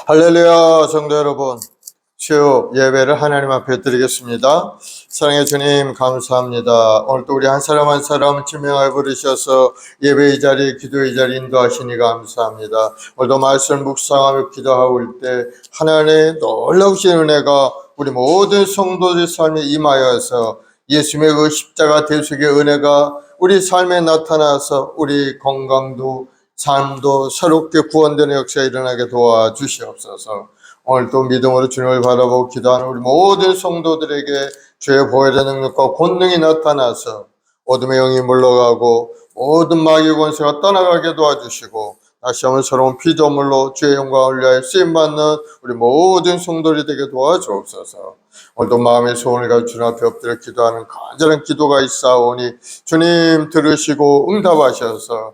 할렐루야. 성도 여러분, 주요 예배를 하나님 앞에 드리겠습니다. 사랑의 주님 감사합니다. 오늘도 우리 한 사람 한 사람 지명하여 부르셔서 예배의 자리, 기도의 자리 인도하시니 감사합니다. 오늘도 말씀 묵상하며 기도하올 때 하나님의 놀라우신 은혜가 우리 모든 성도들 삶에 임하여서 예수님의 그 십자가 대속의 은혜가 우리 삶에 나타나서 우리 건강도 삶도 새롭게 구원되는 역사가 일어나게 도와주시옵소서. 오늘도 믿음으로 주님을 바라보고 기도하는 우리 모든 성도들에게 주의 보혈의 능력과 권능이 나타나서 어둠의 영이 물러가고 모든 마귀 권세가 떠나가게 도와주시고 다시 한번 새로운 피조물로 주의 영광을 위하여 쓰임받는 우리 모든 성도들이 되게 도와주옵소서. 오늘도 마음의 소원을 가지고 주님 앞에 엎드려 기도하는 간절한 기도가 있사오니 주님 들으시고 응답하셔서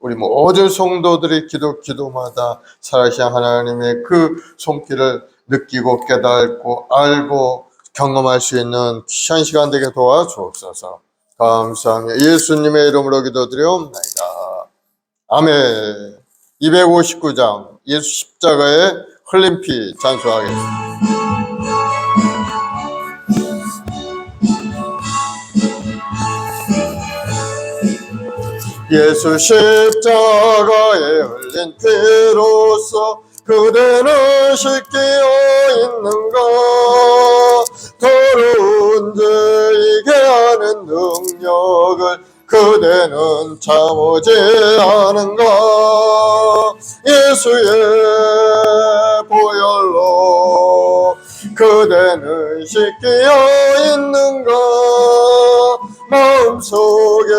우리 모든 성도들의 기도마다 살아계신 하나님의 그 손길을 느끼고 깨닫고 알고 경험할 수 있는 귀한 시간 되게 도와주옵소서. 감사합니다. 예수님의 이름으로 기도드리옵나이다. 아멘. 259장 예수 십자가의 흘린 피 찬송하겠습니다. 예수 십자가에 흘린 피로써 그대는 씻기어 있는가? 더러운 죄이게 하는 능력을 그대는 참으지 않은가? 예수의 보혈로 그대는 씻기어 있는가? 마음속에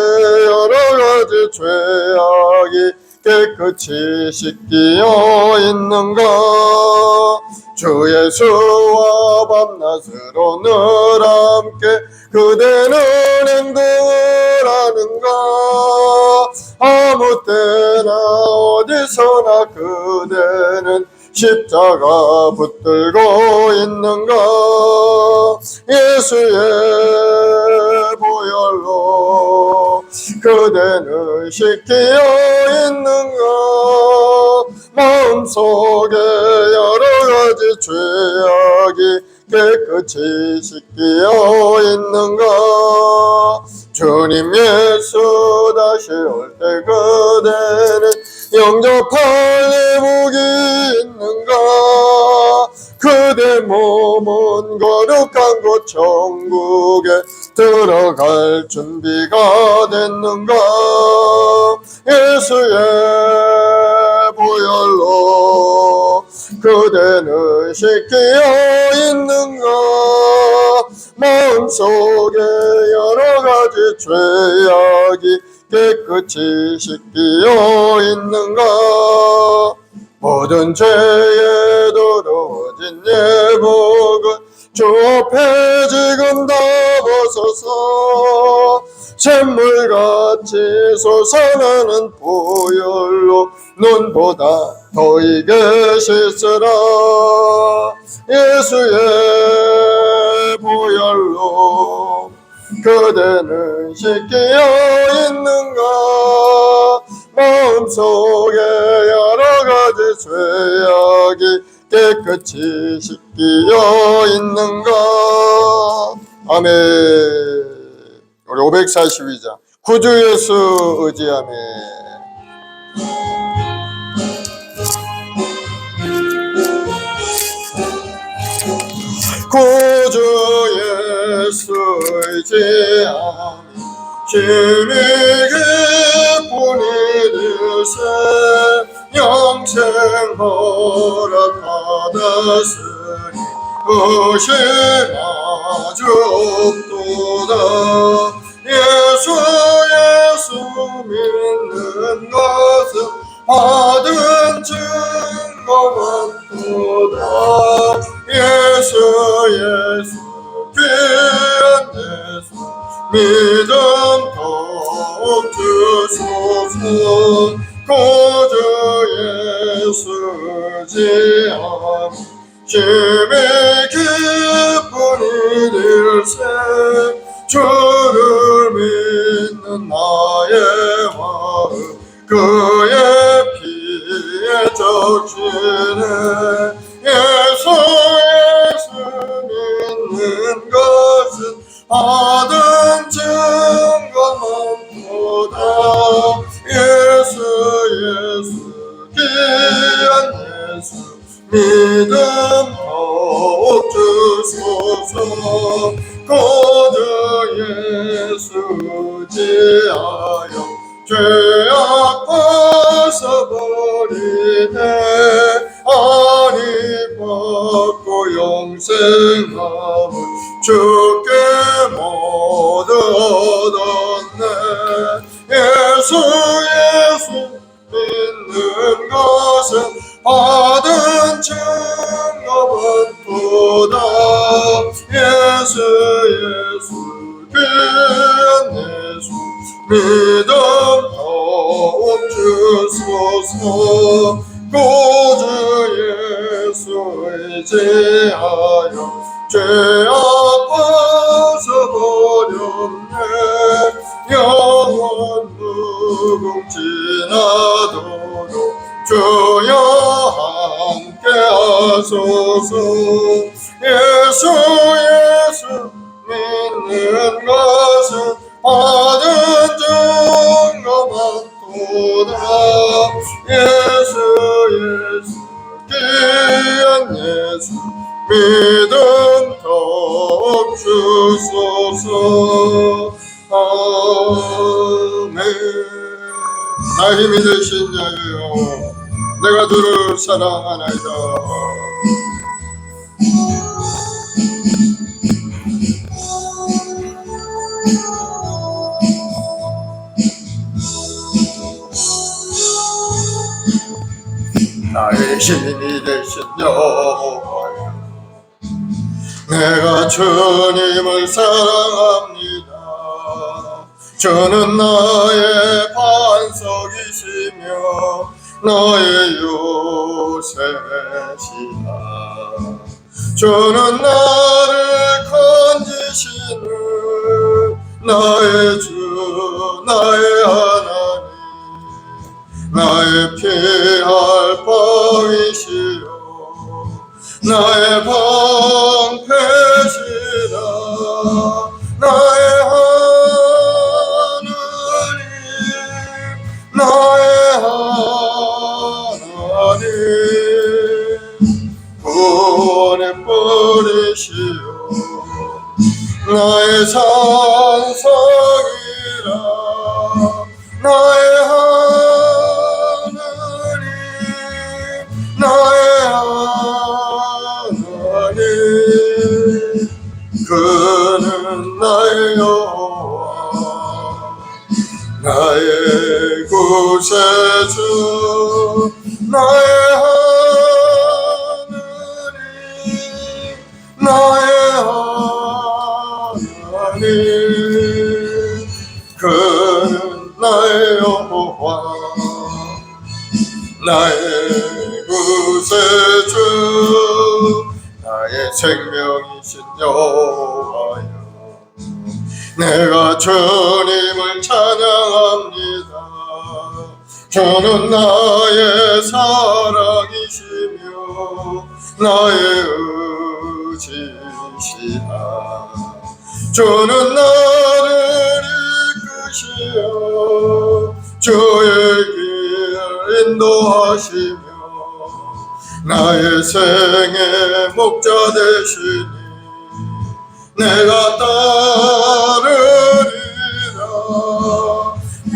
여러가지 죄악이 깨끗이 씻기어 있는가? 주 예수와 밤낮으로 늘 함께 그대는 행동을 하는가? 아무 때나 어디서나 그대는 십자가 붙들고 있는가? 예수의 보혈로 그대는 씻기어 있는가? 마음속에 여러가지 죄악이 깨끗이 씻기어 있는가? 주님 예수 다시 올 때 그대는 영접할 예복이 있는가? 그대 몸은 거룩한 곳 천국에 들어갈 준비가 됐는가? 예수의 보혈로 그대는 씻기어 있는가? 마음속에 여러가지 죄악이 깨끗이 씻기어 있는가? 모든 죄에 더러워진 예복은 주 앞에 지금 다 벗어서 샘물같이 솟아나는 보혈로 눈보다 더 이게 씻으라. 예수의 보혈로 그대는 씻기어 있는가? 마음속에 여러가지 죄악이 깨끗이 씻기어 있는가? 아멘. 우리 542장 구주 예수 의지하며 구주 예수 의지하며 힘이 기쁨이 되세 영생 허락받았으니 의심하지 없도다. 예수 믿는 것은 받은 증거 같도다. 예수 귀한 예수 믿음 더욱 주소서. 구주 예수 의지하며 힘이 기쁨이 될세 주를 믿는 나의 마음 그의 피에 적시네. 예수 믿는 것은 받은 증거만보다. 예수 귀한 예수 믿음 더욱 주소서. 고드 예수 지하여 죄악 벗어버리네. 아니 받고 영생함을 주께 모두 얻었네. 예수 믿는 것은 받은 증거만보다. 예수 귀한 예수 믿음 더욱 주소서. 고주 예수 의지하여 죄악 벗어버렸네. 영원 무궁지나도록 주여 함께 하소서. 예수 믿는 것은 받은 증거만보다. 예수 귀한 예수 믿음 더욱 주소서. 아멘. 나의 힘이 되신 야유여, 내가 주를 사랑하나이다. 나의 힘이 되신 여호와여, 내가 주님을 사랑합니다. 주는 나의 반석이시며 나의 요새시다. 주는 나를 건지시는 나의 주, 나의 하나님, 나의 피할 바위시여 나의 방패시라. 나의 하나님, 나의 하나님, 구원의 뿌리시여 나의 산성이라. 나의 하나님, 나의 하나님, 그는 나의 여호와, 나의 구세주, 나의 하나님, 나의 하나님, 그는 나의 여호와, 나의 구세주, 나의 생명이신 여호와여, 내가 주님을 찬양합니다. 주는 나의 사랑이시며 나의 의지시다. 주는 나를 이끄시어 주의 길 인도하시며 나의 생의 목자 되시니 내가 따르리라.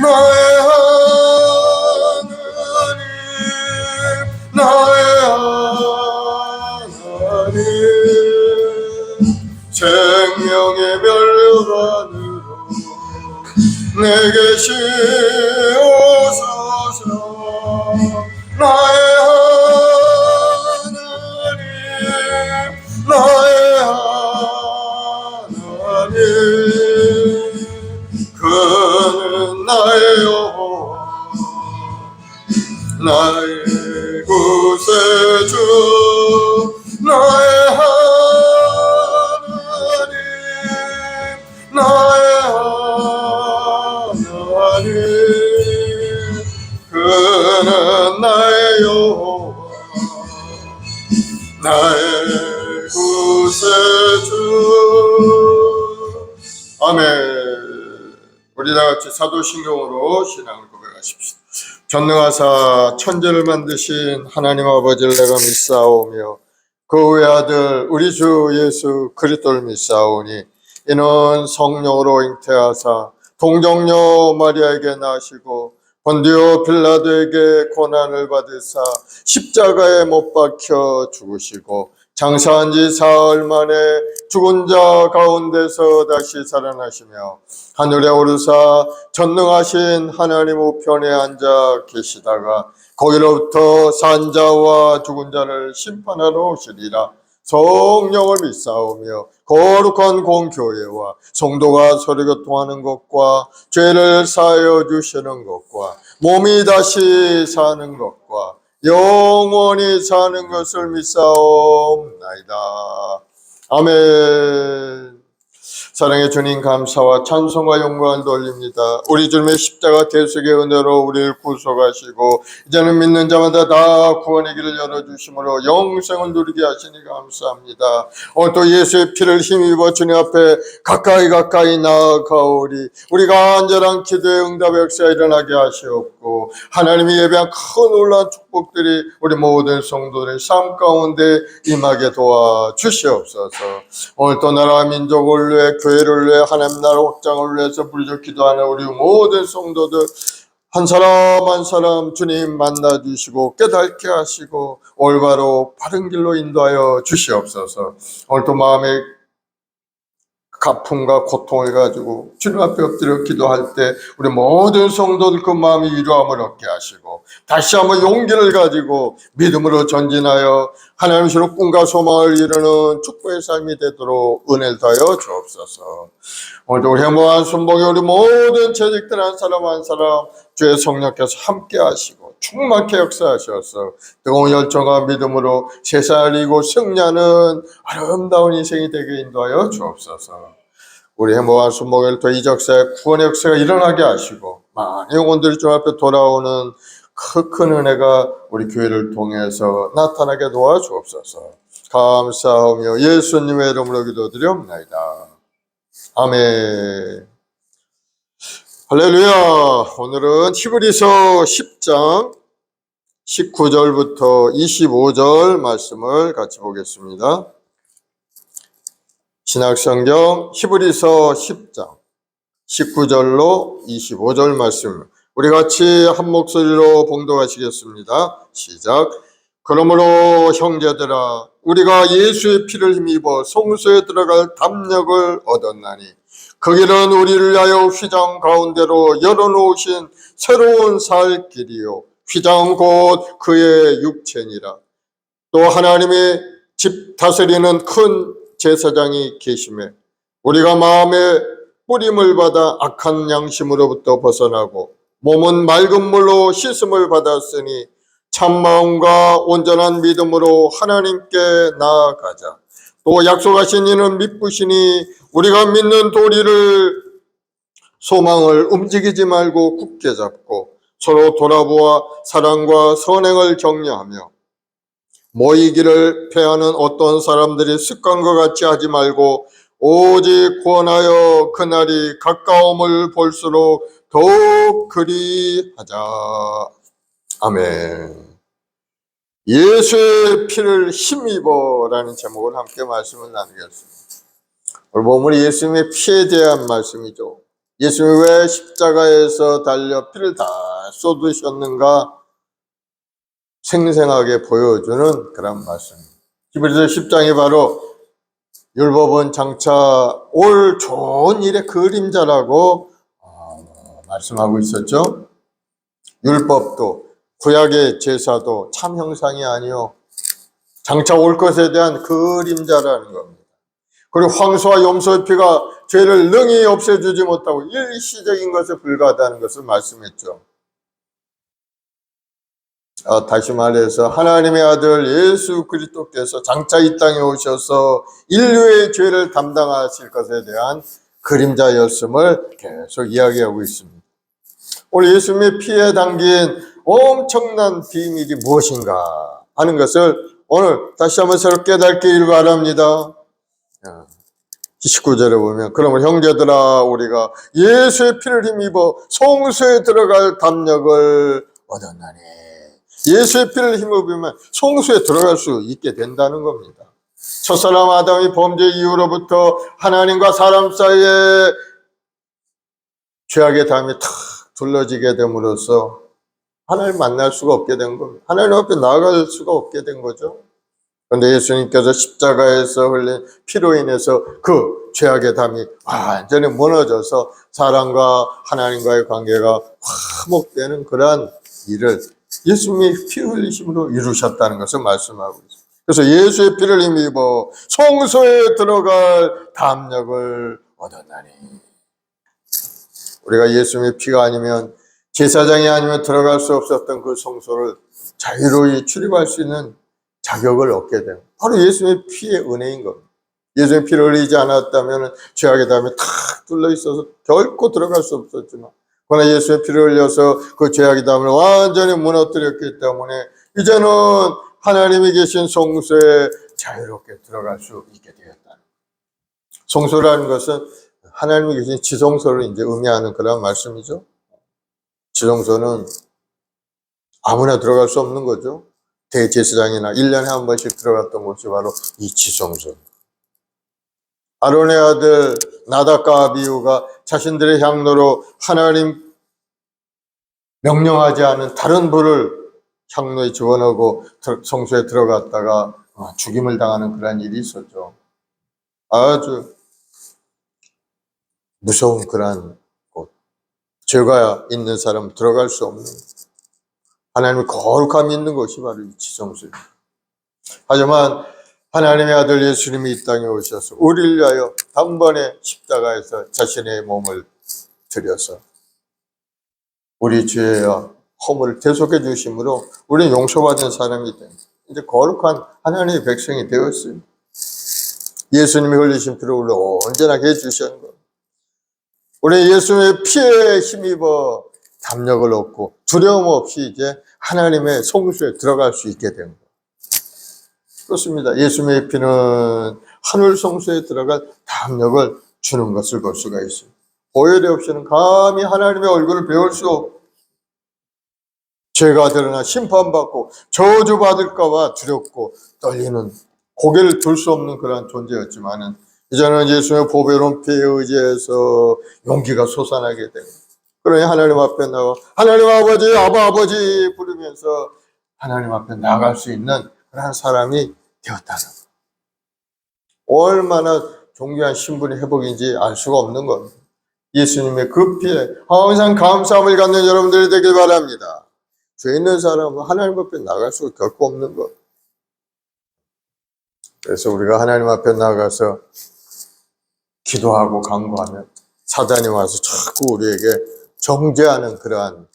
나의 하나님, 나의 하나님, 생명의 멸류관으로 내게 씌우소서. 나의 하나님, 나의 하나님, 그는 나의 여호와, 나의 구세주, 나의 하나님, 나의 하나님, 그는 나의 여호와, 나의 구세주. 아멘. 우리 다 같이 사도신경으로 신앙을 고백하십시다. 전능하사 천지를 만드신 하나님 아버지를 내가 믿사오며 그 외아들 우리 주 예수 그리스도를 믿사오니 이는 성령으로 잉태하사 동정녀 마리아에게 나시고 본디오 빌라도에게 고난을 받으사 십자가에 못 박혀 죽으시고 장사한 지 사흘 만에 죽은 자 가운데서 다시 살아나시며 하늘에 오르사 전능하신 하나님 우편에 앉아 계시다가 거기로부터 산 자와 죽은 자를 심판하러 오시리라. 성령을 믿사오며 거룩한 공교회와 성도가 서로 교통하는 것과 죄를 사하여 주시는 것과 몸이 다시 사는 것과 영원히 사는 것을 믿사옵나이다. 아멘. 사랑의 주님 감사와 찬송과 영광을 돌립니다. 우리 주님의 십자가 대속의 은혜로 우리를 구속하시고 이제는 믿는 자마다 다 구원의 길을 열어주심으로 영생을 누리게 하시니 감사합니다. 오늘 또 예수의 피를 힘입어 주님 앞에 가까이 나아가오리. 우리가 간절한 기도의 응답의 역사가 일어나게 하시옵고 하나님이 예배한 큰 놀라운 축복들이 우리 모든 성도들의 삶 가운데 임하게 도와주시옵소서. 오늘 또 나라 민족을 위해 교회를 위해 하나님 나라 확장을 위해서 부르짖어 기도하는 우리 모든 성도들 한 사람 한 사람 주님 만나 주시고 깨닫게 하시고 올바로 바른 길로 인도하여 주시옵소서. 오늘 또 마음에 가품과 고통을 가지고 주님 앞에 엎드려 기도할 때 우리 모든 성도들 그 마음이 위로함을 얻게 하시고 다시 한번 용기를 가지고 믿음으로 전진하여 하나님으로 꿈과 소망을 이루는 축복의 삶이 되도록 은혜를 더하여 주옵소서. 오늘도 우리 행복한 순복에 우리 모든 재직들 한 사람 한 사람 주의 성령께서 함께 하시고 충만케 역사하셔서 뜨거운 열정과 믿음으로 세상을 이기고 승리하는 아름다운 인생이 되게 인도하여 주옵소서. 우리 행복한 순복을 더 이적사의 구원의 역사가 일어나게 하시고 많은 영혼들이 주 앞에 돌아오는 큰 은혜가 우리 교회를 통해서 나타나게 도와주옵소서. 감사하며 예수님의 이름으로 기도드리옵나이다. 아멘. 할렐루야. 오늘은 히브리서 10장 19절부터 25절 말씀을 같이 보겠습니다. 신약성경 히브리서 10장 19절로 25절 말씀 우리 같이 한 목소리로 봉독하시겠습니다. 시작. 그러므로 형제들아 우리가 예수의 피를 힘입어 성소에 들어갈 담력을 얻었나니 그 길은 우리를 위하여 휘장 가운데로 열어놓으신 새로운 살 길이요 휘장 곧 그의 육체니라. 또 하나님의 집 다스리는 큰 제사장이 계심에 우리가 마음에 뿌림을 받아 악한 양심으로부터 벗어나고 몸은 맑은 물로 씻음을 받았으니 참마음과 온전한 믿음으로 하나님께 나아가자. 또 약속하신 이는 믿으시니 우리가 믿는 도리를 소망을 움직이지 말고 굳게 잡고 서로 돌아보아 사랑과 선행을 격려하며 모이기를 패하는 어떤 사람들이 습관과 같이 하지 말고 오직 구원하여 그날이 가까움을 볼수록 더욱 그리하자. 아멘. 예수의 피를 힘입어라는 제목을 함께 말씀을 나누겠습니다. 오늘 본문이 예수님의 피에 대한 말씀이죠. 예수님이 왜 십자가에서 달려 피를 다 쏟으셨는가 생생하게 보여주는 그런 말씀입니다. 히브리서 10장이 바로 율법은 장차 올 좋은 일의 그림자라고 말씀하고 있었죠. 율법도 구약의 제사도 참 형상이 아니요 장차 올 것에 대한 그림자라는 겁니다. 그리고 황소와 염소의 피가 죄를 능히 없애주지 못하고 일시적인 것에 불과하다는 것을 말씀했죠. 다시 말해서 하나님의 아들 예수 그리스도께서 장차 이 땅에 오셔서 인류의 죄를 담당하실 것에 대한 그림자였음을 계속 이야기하고 있습니다. 오늘 예수님의 피에 담긴 엄청난 비밀이 무엇인가 하는 것을 오늘 다시 한번 새롭게 깨닫기를 바랍니다. 19절에 보면 그러므로 형제들아 우리가 예수의 피를 힘입어 성소에 들어갈 담력을 얻었나니, 예수의 피를 힘입으면 성소에 들어갈 수 있게 된다는 겁니다. 첫사람 아담이 범죄 이후로부터 하나님과 사람 사이에 죄악의 담이 탁 둘러지게 됨으로써 하나님 만날 수가 없게 된 겁니다. 하나님 앞에 나아갈 수가 없게 된 거죠. 그런데 예수님께서 십자가에서 흘린 피로 인해서 그 죄악의 담이 완전히 무너져서 사람과 하나님과의 관계가 화목되는 그러한 일을 예수님의 피 흘리심으로 이루셨다는 것을 말씀하고 있습니다. 그래서 예수의 피를 힘입어 성소에 들어갈 담력을 얻었나니, 우리가 예수님의 피가 아니면, 제사장이 아니면 들어갈 수 없었던 그 성소를 자유로이 출입할 수 있는 자격을 얻게 돼요. 바로 예수님의 피의 은혜인 겁니다. 예수님의 피를 흘리지 않았다면 죄악의 담에 탁 둘러 있어서 결코 들어갈 수 없었지만, 그러나 예수의 피를 흘려서 그 죄악의 담을 완전히 무너뜨렸기 때문에 이제는 하나님이 계신 성소에 자유롭게 들어갈 수 있게 되었다. 성소라는 것은 하나님이 계신 지성소를 이제 의미하는 그런 말씀이죠. 지성소는 아무나 들어갈 수 없는 거죠. 대제사장이나 1년에 한 번씩 들어갔던 곳이 바로 이 지성소. 아론의 아들 나답과 아비후가 자신들의 향로로 하나님 명령하지 않은 다른 불을 향로에 집어넣고 성소에 들어갔다가 죽임을 당하는 그런 일이 있었죠. 아주 무서운 그런 곳. 죄가 있는 사람 들어갈 수 없는, 하나님의 거룩함이 있는 것이 바로 이 지성소입니다. 하지만 하나님의 아들 예수님이 이 땅에 오셔서 우리를 위하여 단번에 십자가에서 자신의 몸을 들여서 우리 죄의 허물을 대속해 주심으로 우리는 용서받은 사람이 됩니다. 이제 거룩한 하나님의 백성이 되었어요. 예수님이 흘리신 피를 우리 온전하게 해주시는 것. 우리 예수님의 피에 힘입어 담력을 얻고 두려움 없이 이제 하나님의 성소에 들어갈 수 있게 됩니다. 그렇습니다. 예수님의 피는 하늘 성소에 들어갈 담력을 주는 것을 볼 수가 있습니다. 보혈이 없이는 감히 하나님의 얼굴을 배울 수 없고, 죄가 드러나 심판받고 저주받을까 봐 두렵고 떨리는, 고개를 들 수 없는 그런 존재였지만은 이제는 예수님의 보배로운 피에 의지해서 용기가 솟아나게 됩니다. 그러니 하나님 앞에 나와 하나님 아버지, 아바 아버지 부르면서 하나님 앞에 나갈 수 있는 그런 사람이 되었다는 것. 얼마나 존귀한 신분의 회복인지 알 수가 없는 겁니다. 예수님의 그 피에 항상 감사함을 갖는 여러분들이 되길 바랍니다. 죄 있는 사람은 하나님 앞에 나갈 수가 결코 없는 것. 그래서 우리가 하나님 앞에 나가서 기도하고 간구하면 사단이 와서 자꾸 우리에게 정죄하는 그러한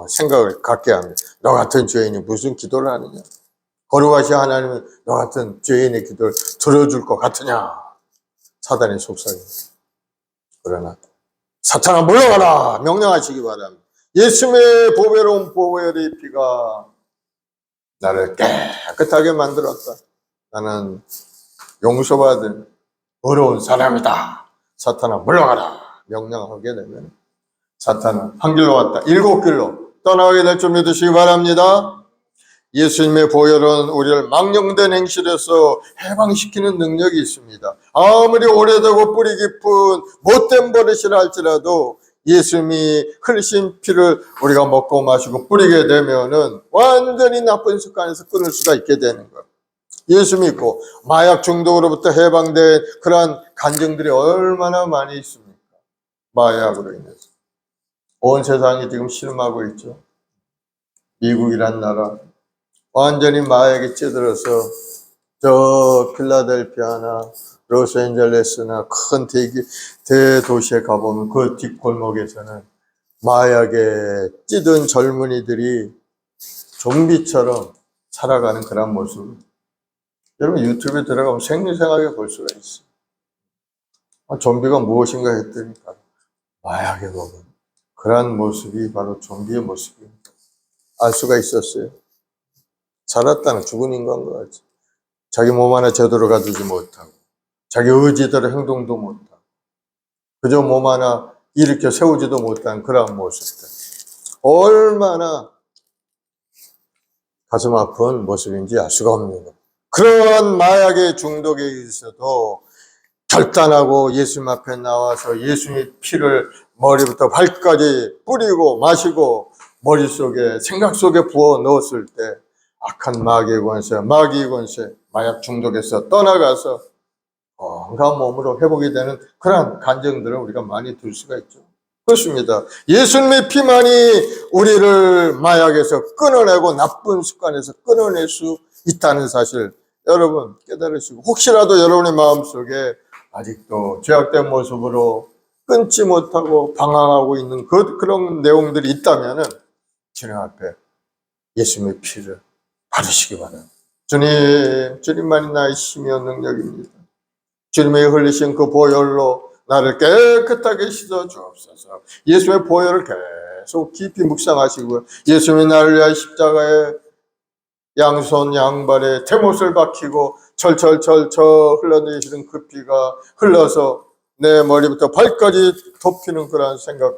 생각을 갖게 합니다. 너 같은 죄인이 무슨 기도를 하느냐? 거룩하신 하나님은 너 같은 죄인의 기도를 들어줄 것 같으냐? 사단의 속삭입니다. 그러나 사탄아 물러가라 명령하시기 바랍니다. 예수님의 보배로운 보혈의 피가 나를 깨끗하게 만들었다. 나는 용서받은 의로운 사람이다. 사탄아 물러가라 명령하게 되면 사탄은 한 길로 왔다 7길로 떠나가게 될 줄 믿으시기 바랍니다. 예수님의 보혈은 우리를 망령된 행실에서 해방시키는 능력이 있습니다. 아무리 오래되고 뿌리 깊은 못된 버릇이라 할지라도 예수님이 흘리신 피를 우리가 먹고 마시고 뿌리게 되면은 완전히 나쁜 습관에서 끊을 수가 있게 되는 거예요. 예수 믿고 마약 중독으로부터 해방된 그러한 간증들이 얼마나 많이 있습니까? 마약으로 인해서 온 세상이 지금 실험하고 있죠. 미국이란 나라 완전히 마약에 찌들어서 저 필라델피아나 로스앤젤레스나 큰 대도시에 가보면 그 뒷골목에서는 마약에 찌든 젊은이들이 좀비처럼 살아가는 그런 모습. 여러분 유튜브에 들어가면 생생하게 볼 수가 있어요. 좀비가 무엇인가 했더니 마약에 먹은 그러한 모습이 바로 좀비의 모습입니다. 알 수가 있었어요. 살았다는 죽은 인간과 같이. 자기 몸 하나 제대로 가지지 못하고 자기 의지대로 행동도 못하고 그저 몸 하나 일으켜 세우지도 못한 그러한 모습들, 얼마나 가슴 아픈 모습인지 알 수가 없는 것. 그러한 마약의 중독에 있어도 결단하고 예수님 앞에 나와서 예수님의 피를 머리부터 발까지 뿌리고 마시고 머릿속에 생각 속에 부어 넣었을 때 악한 마귀의 권세, 마귀의 권세, 마약 중독에서 떠나가서 건강한 몸으로 회복이 되는 그러한 간증들을 우리가 많이 들 수가 있죠. 그렇습니다. 예수님의 피만이 우리를 마약에서 끊어내고 나쁜 습관에서 끊어낼 수 있다는 사실 여러분 깨달으시고, 혹시라도 여러분의 마음속에 아직도 죄악된 모습으로 끊지 못하고 방황하고 있는 그런 내용들이 있다면 주님 앞에 예수님의 피를 바르시기 바랍니다. 주님, 주님만이 나의 힘이요 능력입니다. 주님의 흘리신 그 보혈로 나를 깨끗하게 씻어 주옵소서. 예수의 보혈을 계속 깊이 묵상하시고요. 예수님이 나를 위하여 십자가에 양손 양발에 대못을 박히고 철철철철 흘러내리시는 그 피가 흘러서 내 머리부터 발까지 덮이는 그러한 생각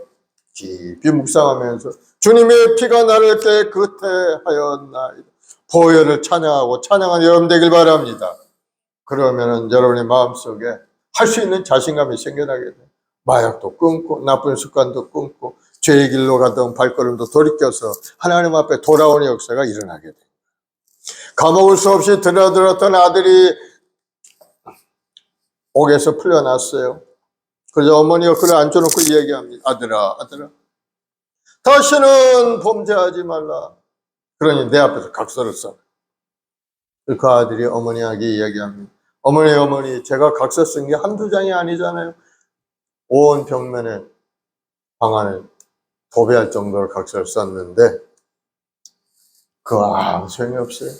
깊이 묵상하면서 주님의 피가 나를 깨끗해 하였나이다. 보혈을 찬양하고 찬양하는 여러분 되길 바랍니다. 그러면은 여러분의 마음속에 할 수 있는 자신감이 생겨나게 돼요. 마약도 끊고 나쁜 습관도 끊고 죄의 길로 가던 발걸음도 돌이켜서 하나님 앞에 돌아오는 역사가 일어나게 돼요. 까먹을 수 없이 들어들었던 아들이 옥에서 풀려났어요. 그래서 어머니가 그를 앉혀놓고 얘기합니다. 아들아, 아들아, 다시는 범죄하지 말라. 그러니 내 앞에서 각서를 써. 그 아들이 어머니에게 이야기합니다. 어머니, 어머니, 제가 각서 쓴 게 한두 장이 아니잖아요. 온 벽면에 방 안에 도배할 정도로 각서를 썼는데 그거 아무 소용이 없어요.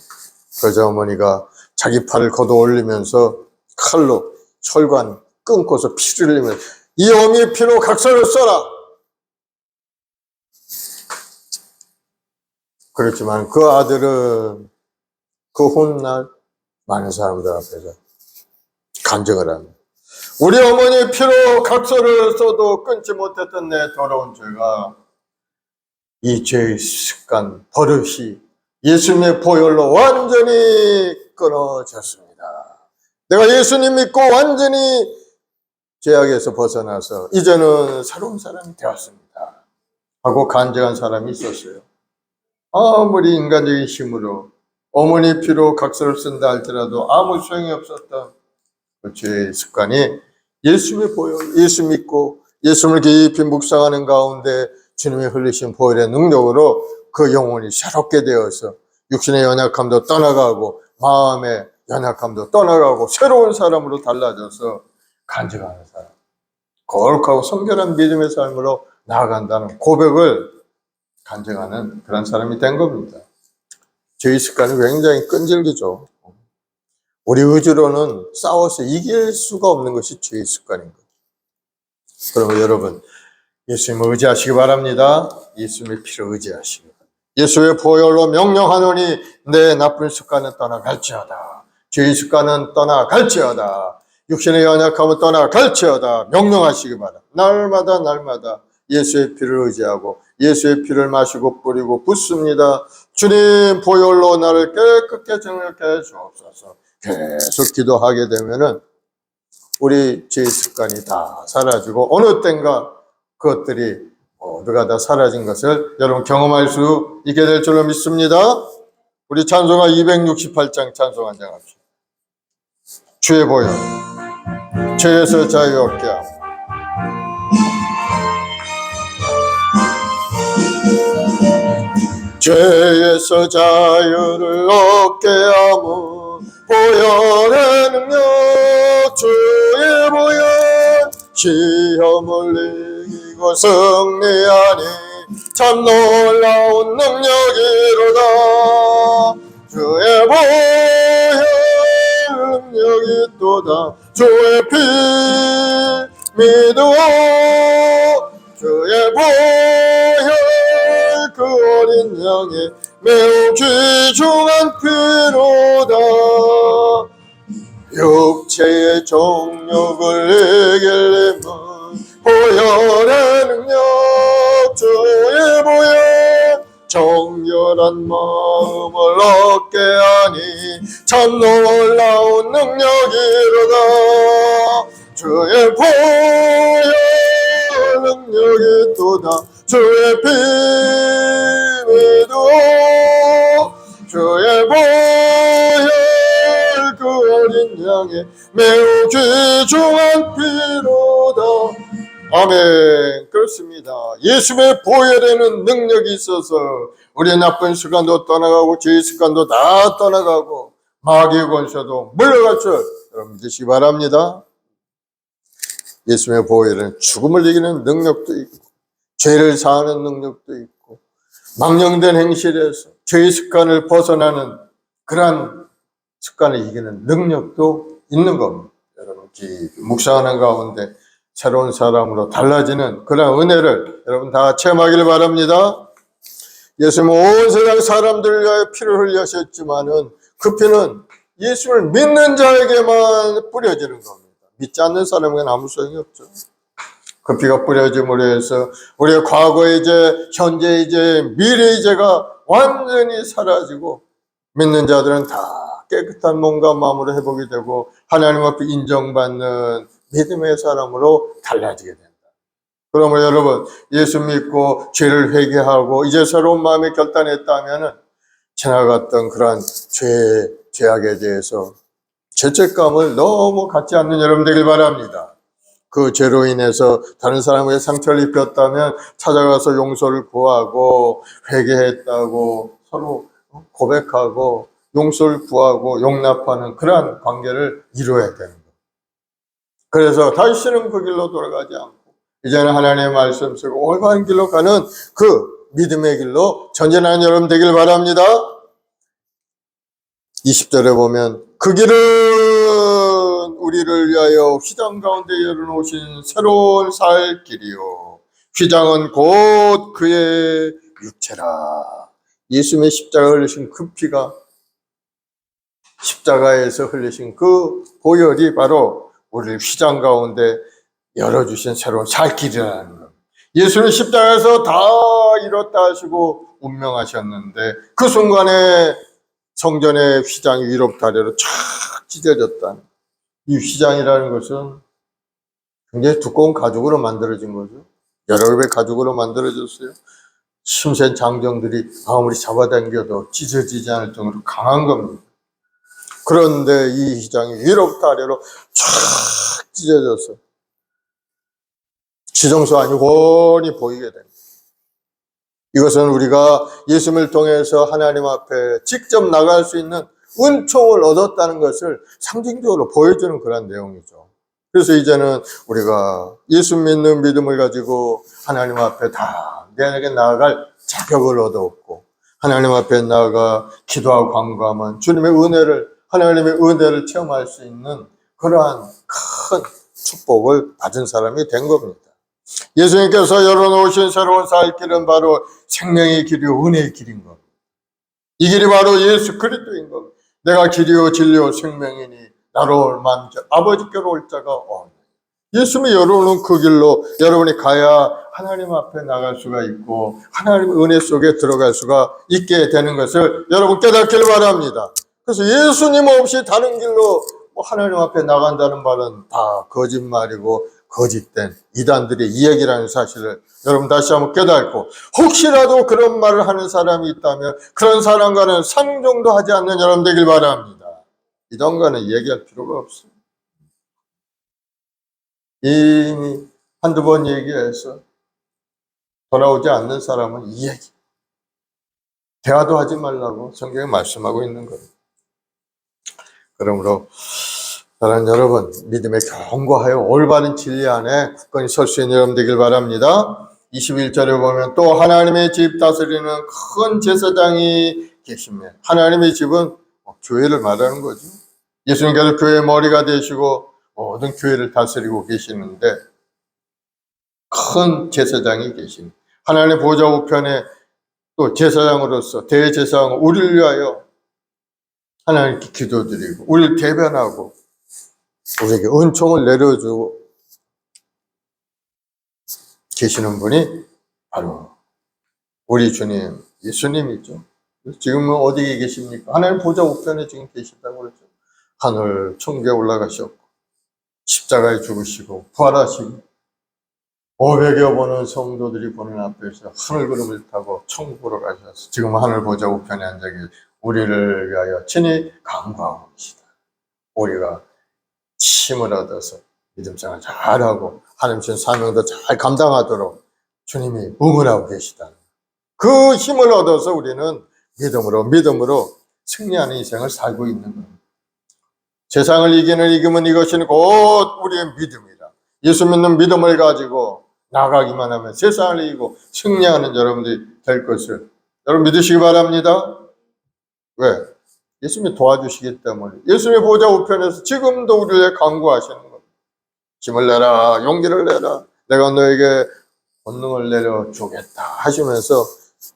그래서 어머니가 자기 팔을 걷어 올리면서 칼로 혈관 끊고서 피를 흘리면서 이 어미의 피로 각서를 써라. 그렇지만 그 아들은 그 훗날 많은 사람들 앞에서 간증을 합니다. 우리 어머니의 피로 각서를 써도 끊지 못했던 내 더러운 죄가 이 죄의 습관, 버릇이 예수님의 보혈로 완전히 끊어졌습니다. 내가 예수님 믿고 완전히 죄악에서 벗어나서 이제는 새로운 사람이 되었습니다 하고 간증한 사람이 있었어요. 아무리 인간적인 힘으로 어머니 피로 각서를 쓴다 할지라도 아무 소용이 없었던 그 죄의 습관이 예수님의 보혈, 예수 믿고 예수님을 깊이 묵상하는 가운데 주님이 흘리신 보혈의 능력으로 그 영혼이 새롭게 되어서 육신의 연약함도 떠나가고 마음의 연약함도 떠나가고 새로운 사람으로 달라져서 간증하는 사람, 거룩하고 성결한 믿음의 삶으로 나아간다는 고백을 간증하는 그런 사람이 된 겁니다. 죄의 습관이 굉장히 끈질기죠. 우리 의지로는 싸워서 이길 수가 없는 것이 죄의 습관인 거죠. 그러면 여러분, 예수님을 의지하시기 바랍니다. 예수님의 피를 의지하시기 바랍니다. 예수의 보혈로 명령하노니 내 나쁜 습관은 떠나갈지어다. 죄의 습관은 떠나갈지어다. 육신의 연약함은 떠나갈지어다. 명령하시기 바랍니다. 날마다 날마다 예수의 피를 의지하고 예수의 피를 마시고 뿌리고 붓습니다. 주님 보혈로 나를 깨끗게 정욕해 주옵소서. 계속 기도하게 되면은 우리 죄의 습관이 다 사라지고 어느 땐가 그것들이 모두가 다 사라진 것을 여러분 경험할 수 있게 될 줄로 믿습니다. 우리 찬송가 268장 찬송 한 장 합시다. 주의 보혈, 죄에서 자유롭게 함. 죄에서 자유를 얻게 함은 보혈의 능력, 주의 보혈, 시험을 이기고 승리하니 참 놀라운 능력이로다. 주의 보혈 능력이 또다. 주의 피 믿어 주의 보혈 그 어린 양의 매우 귀중한 피로다. 육체의 정욕을 이기려면 보혈의 능력 주의 보혈 정결한 마음을 얻게 하니 참 놀라운 능력이로다. 주의 보혈 능력이 또다. 주의 피 믿어 주의 보혈 그 어린 양의 매우 귀중한 피로다. 아멘. 그렇습니다. 예수의 보혈에는 능력이 있어서 우리의 나쁜 습관도 떠나가고 죄의 습관도 다 떠나가고 마귀의 권세도 물러갈 줄 여러분 믿으시기 바랍니다. 예수의 보혈은 죽음을 이기는 능력도 있고 죄를 사하는 능력도 있고 망령된 행실에서 죄의 습관을 벗어나는 그러한 습관을 이기는 능력도 있는 겁니다. 여러분 묵상하는 가운데 새로운 사람으로 달라지는 그런 은혜를 여러분 다 체험하기를 바랍니다. 예수님은 온 세상 사람들을 위하여 피를 흘리셨지만은 그 피는 예수를 믿는 자에게만 뿌려지는 겁니다. 믿지 않는 사람에게는 아무 소용이 없죠. 그 피가 뿌려짐으로 해서 우리의 과거의 죄, 현재의 죄, 미래의 죄가 완전히 사라지고 믿는 자들은 다 깨끗한 몸과 마음으로 회복이 되고 하나님 앞에 인정받는 믿음의 사람으로 달라지게 된다. 그러므로 여러분 예수 믿고 죄를 회개하고 이제 새로운 마음에 결단했다면 지나갔던 그러한 죄악에 대해서 죄책감을 너무 갖지 않는 여러분 되길 바랍니다. 그 죄로 인해서 다른 사람에게 상처를 입혔다면 찾아가서 용서를 구하고 회개했다고 서로 고백하고 용서를 구하고 용납하는 그러한 관계를 이루어야 되는 거예요. 그래서 다시는 그 길로 돌아가지 않고 이제는 하나님의 말씀 쓰고 올바른 길로 가는 그 믿음의 길로 전진하는 여러분 되길 바랍니다. 20절에 보면 그 길은 우리를 위하여 휘장 가운데 열어놓으신 새로운 살 길이요 휘장은 곧 그의 육체라. 예수님의 십자가 흘리신 그 피가 십자가에서 흘리신 그 보혈이 바로 우리를 휘장 가운데 열어주신 새로운 살 길이라는 겁니다. 예수는 십자가에서 다 이뤘다 하시고 운명하셨는데 그 순간에 성전의 휘장이 위로부터 아래로 쫙 찢어졌다는 이 휘장이라는 것은 굉장히 두꺼운 가죽으로 만들어진 거죠. 여러 개 가죽으로 만들어졌어요. 심센 장정들이 아무리 잡아당겨도 찢어지지 않을 정도로 강한 겁니다. 그런데 이 휘장이 위로부터 아래로 쫙 찢어져서 지정수 안이 훤히 보이게 됩니다. 이것은 우리가 예수님을 통해서 하나님 앞에 직접 나갈 수 있는 은총을 얻었다는 것을 상징적으로 보여주는 그런 내용이죠. 그래서 이제는 우리가 예수 믿는 믿음을 가지고 하나님 앞에 다 내게 나아갈 자격을 얻었고 하나님 앞에 나아가 기도하고 간구하면 주님의 은혜를 하나님의 은혜를 체험할 수 있는 그러한 큰 축복을 받은 사람이 된 겁니다. 예수님께서 열어놓으신 새로운 살 길은 바로 생명의 길이요 은혜의 길인 겁니다. 이 길이 바로 예수 그리스도인 겁니다. 내가 길이요 진리요 생명이니 나로 올만 아버지께로 올 자가 없네. 예수님이 열어놓은 그 길로 여러분이 가야 하나님 앞에 나갈 수가 있고 하나님의 은혜 속에 들어갈 수가 있게 되는 것을 여러분 깨닫기를 바랍니다. 그래서 예수님 없이 다른 길로 하나님 앞에 나간다는 말은 다 거짓말이고 거짓된 이단들의 이야기라는 사실을 여러분 다시 한번 깨닫고 혹시라도 그런 말을 하는 사람이 있다면 그런 사람과는 상종도 하지 않는 여러분 되길 바랍니다. 이단과는 얘기할 필요가 없습니다. 이미 한두 번 얘기해서 돌아오지 않는 사람은 이 얘기 대화도 하지 말라고 성경에 말씀하고 있는 겁니다. 그러므로 사랑하는 여러분, 믿음에 견고하여 올바른 진리 안에 굳건히 설 수 있는 여러분 되길 바랍니다. 21절에 보면 또 하나님의 집 다스리는 큰 제사장이 계십니다. 하나님의 집은 교회를 말하는 거죠. 예수님께서 교회의 머리가 되시고 모든 교회를 다스리고 계시는데 큰 제사장이 계십니다. 하나님의 보좌 우편에 또 제사장으로서 대제사장 우리를 위하여 하나님께 기도드리고 우리를 대변하고 우리에게 은총을 내려주고 계시는 분이 바로 우리 주님 예수님이죠. 지금은 어디에 계십니까? 하나님 보좌 우편에 지금 계시다고 그러죠. 하늘 천국에 올라가셨고 십자가에 죽으시고 부활하시고 500여 번은 성도들이 보는 앞에서 하늘 구름을 타고 천국으로 가셔서 지금 하늘 보좌 우편에 앉아 계신 우리를 위하여 친히 간구하고 계시다. 우리가 힘을 얻어서 믿음생활 잘하고 하나님 주신 사명도 잘 감당하도록 주님이 응원하고 계시다. 그 힘을 얻어서 우리는 믿음으로 승리하는 인생을 살고 있는 겁니다. 세상을 이기는 이김은 이것이 곧 우리의 믿음이다. 예수 믿는 믿음을 가지고 나가기만 하면 세상을 이기고 승리하는 여러분들이 될 것을 여러분 믿으시기 바랍니다. 왜? 예수님이 도와주시기 때문에 예수님의 보좌 우편에서 지금도 우리를 간구하시는 겁니다. 힘을 내라, 용기를 내라, 내가 너에게 권능을 내려주겠다 하시면서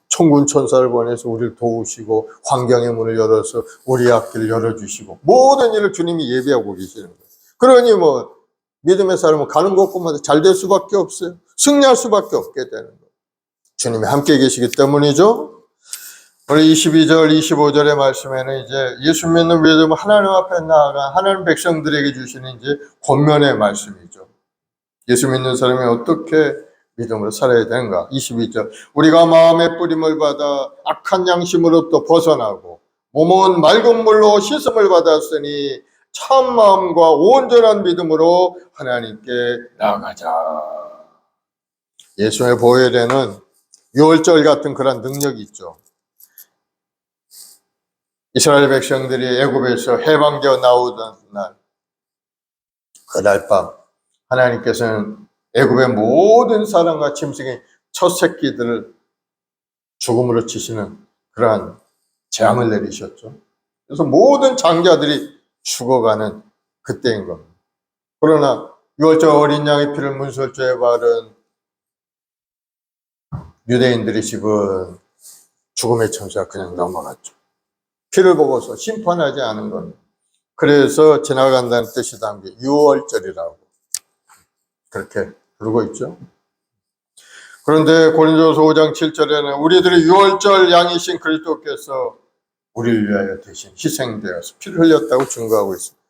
천군 천사를 보내서 우리를 도우시고 환경의 문을 열어서 우리 앞길을 열어주시고 모든 일을 주님이 예비하고 계시는 거예요. 그러니 믿음의 사람은 가는 곳곳마다 잘 될 수밖에 없어요. 승리할 수밖에 없게 되는 거예요. 주님이 함께 계시기 때문이죠. 우리 22절, 25절의 말씀에는 이제 예수 믿는 믿음 하나님 앞에 나아간 하나님 백성들에게 주시는 이제 권면의 말씀이죠. 예수 믿는 사람이 어떻게 믿음으로 살아야 되는가? 22절. 우리가 마음의 뿌림을 받아 악한 양심으로부터 벗어나고 몸은 맑은 물로 씻음을 받았으니 참 마음과 온전한 믿음으로 하나님께 나아가자. 예수의 보혈에는 유월절 같은 그런 능력이 있죠. 이스라엘 백성들이 애굽에서 해방되어 나오던 날, 그날 밤 하나님께서는 애굽의 모든 사람과 짐승의 첫 새끼들을 죽음으로 치시는 그러한 재앙을 내리셨죠. 그래서 모든 장자들이 죽어가는 그때인 겁니다. 그러나 유월절 어린 양의 피를 문설주에 바른 유대인들이 집은 죽음의 천사가 그냥 넘어갔죠. 피를 보고서 심판하지 않은 겁니다. 그래서 지나간다는 뜻이 담긴 유월절이라고 그렇게 부르고 있죠. 그런데 고린도서 5장 7절에는 우리들이 유월절 양이신 그리스도께서 우리를 위하여 대신 희생되어서 피를 흘렸다고 증거하고 있습니다.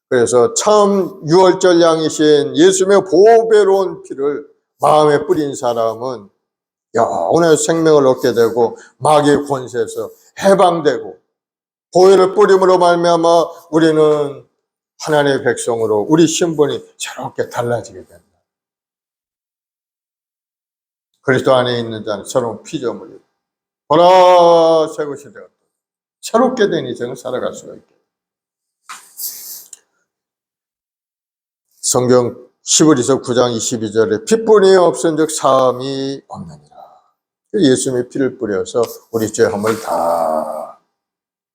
그래서 참 유월절 양이신 예수님의 보배로운 피를 마음에 뿌린 사람은 영원한 생명을 얻게 되고 마귀의 권세에서 해방되고 보혈을 뿌림으로 말미암아 우리는 하나님의 백성으로 우리 신분이 새롭게 달라지게 된다. 그리스도 안에 있는 자는 새로운 피조물이다. 보라 새 것이 되었다. 새롭게 된 인생을 살아갈 수가 있게. 성경 히브리서 9장 22절에 피뿐이 없은즉 사함이 없느니라. 예수님의 피를 뿌려서 우리 죄함을 다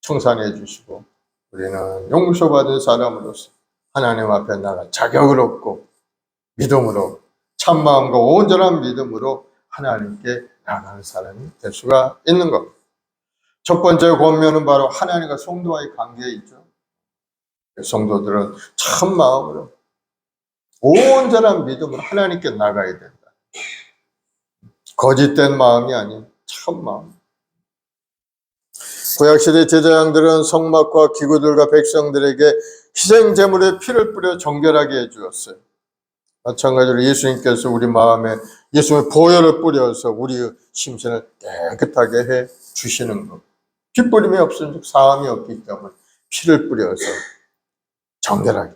청산해 주시고 우리는 용서받은 사람으로서 하나님 앞에 나가 자격을 얻고 믿음으로 참마음과 온전한 믿음으로 하나님께 나가는 사람이 될 수가 있는 겁니다. 첫 번째 권면은 바로 하나님과 성도와의 관계에 있죠. 성도들은 참마음으로 온전한 믿음으로 하나님께 나가야 된다. 거짓된 마음이 아닌 참마음. 구약시대 제사장들은 성막과 기구들과 백성들에게 희생제물의 피를 뿌려 정결하게 해주었어요. 마찬가지로 예수님께서 우리 마음에 예수님의 보혈을 뿌려서 우리의 심신을 깨끗하게 해 주시는 것. 피 뿌림이 없은 사함이 없기 때문에 피를 뿌려서 정결하게.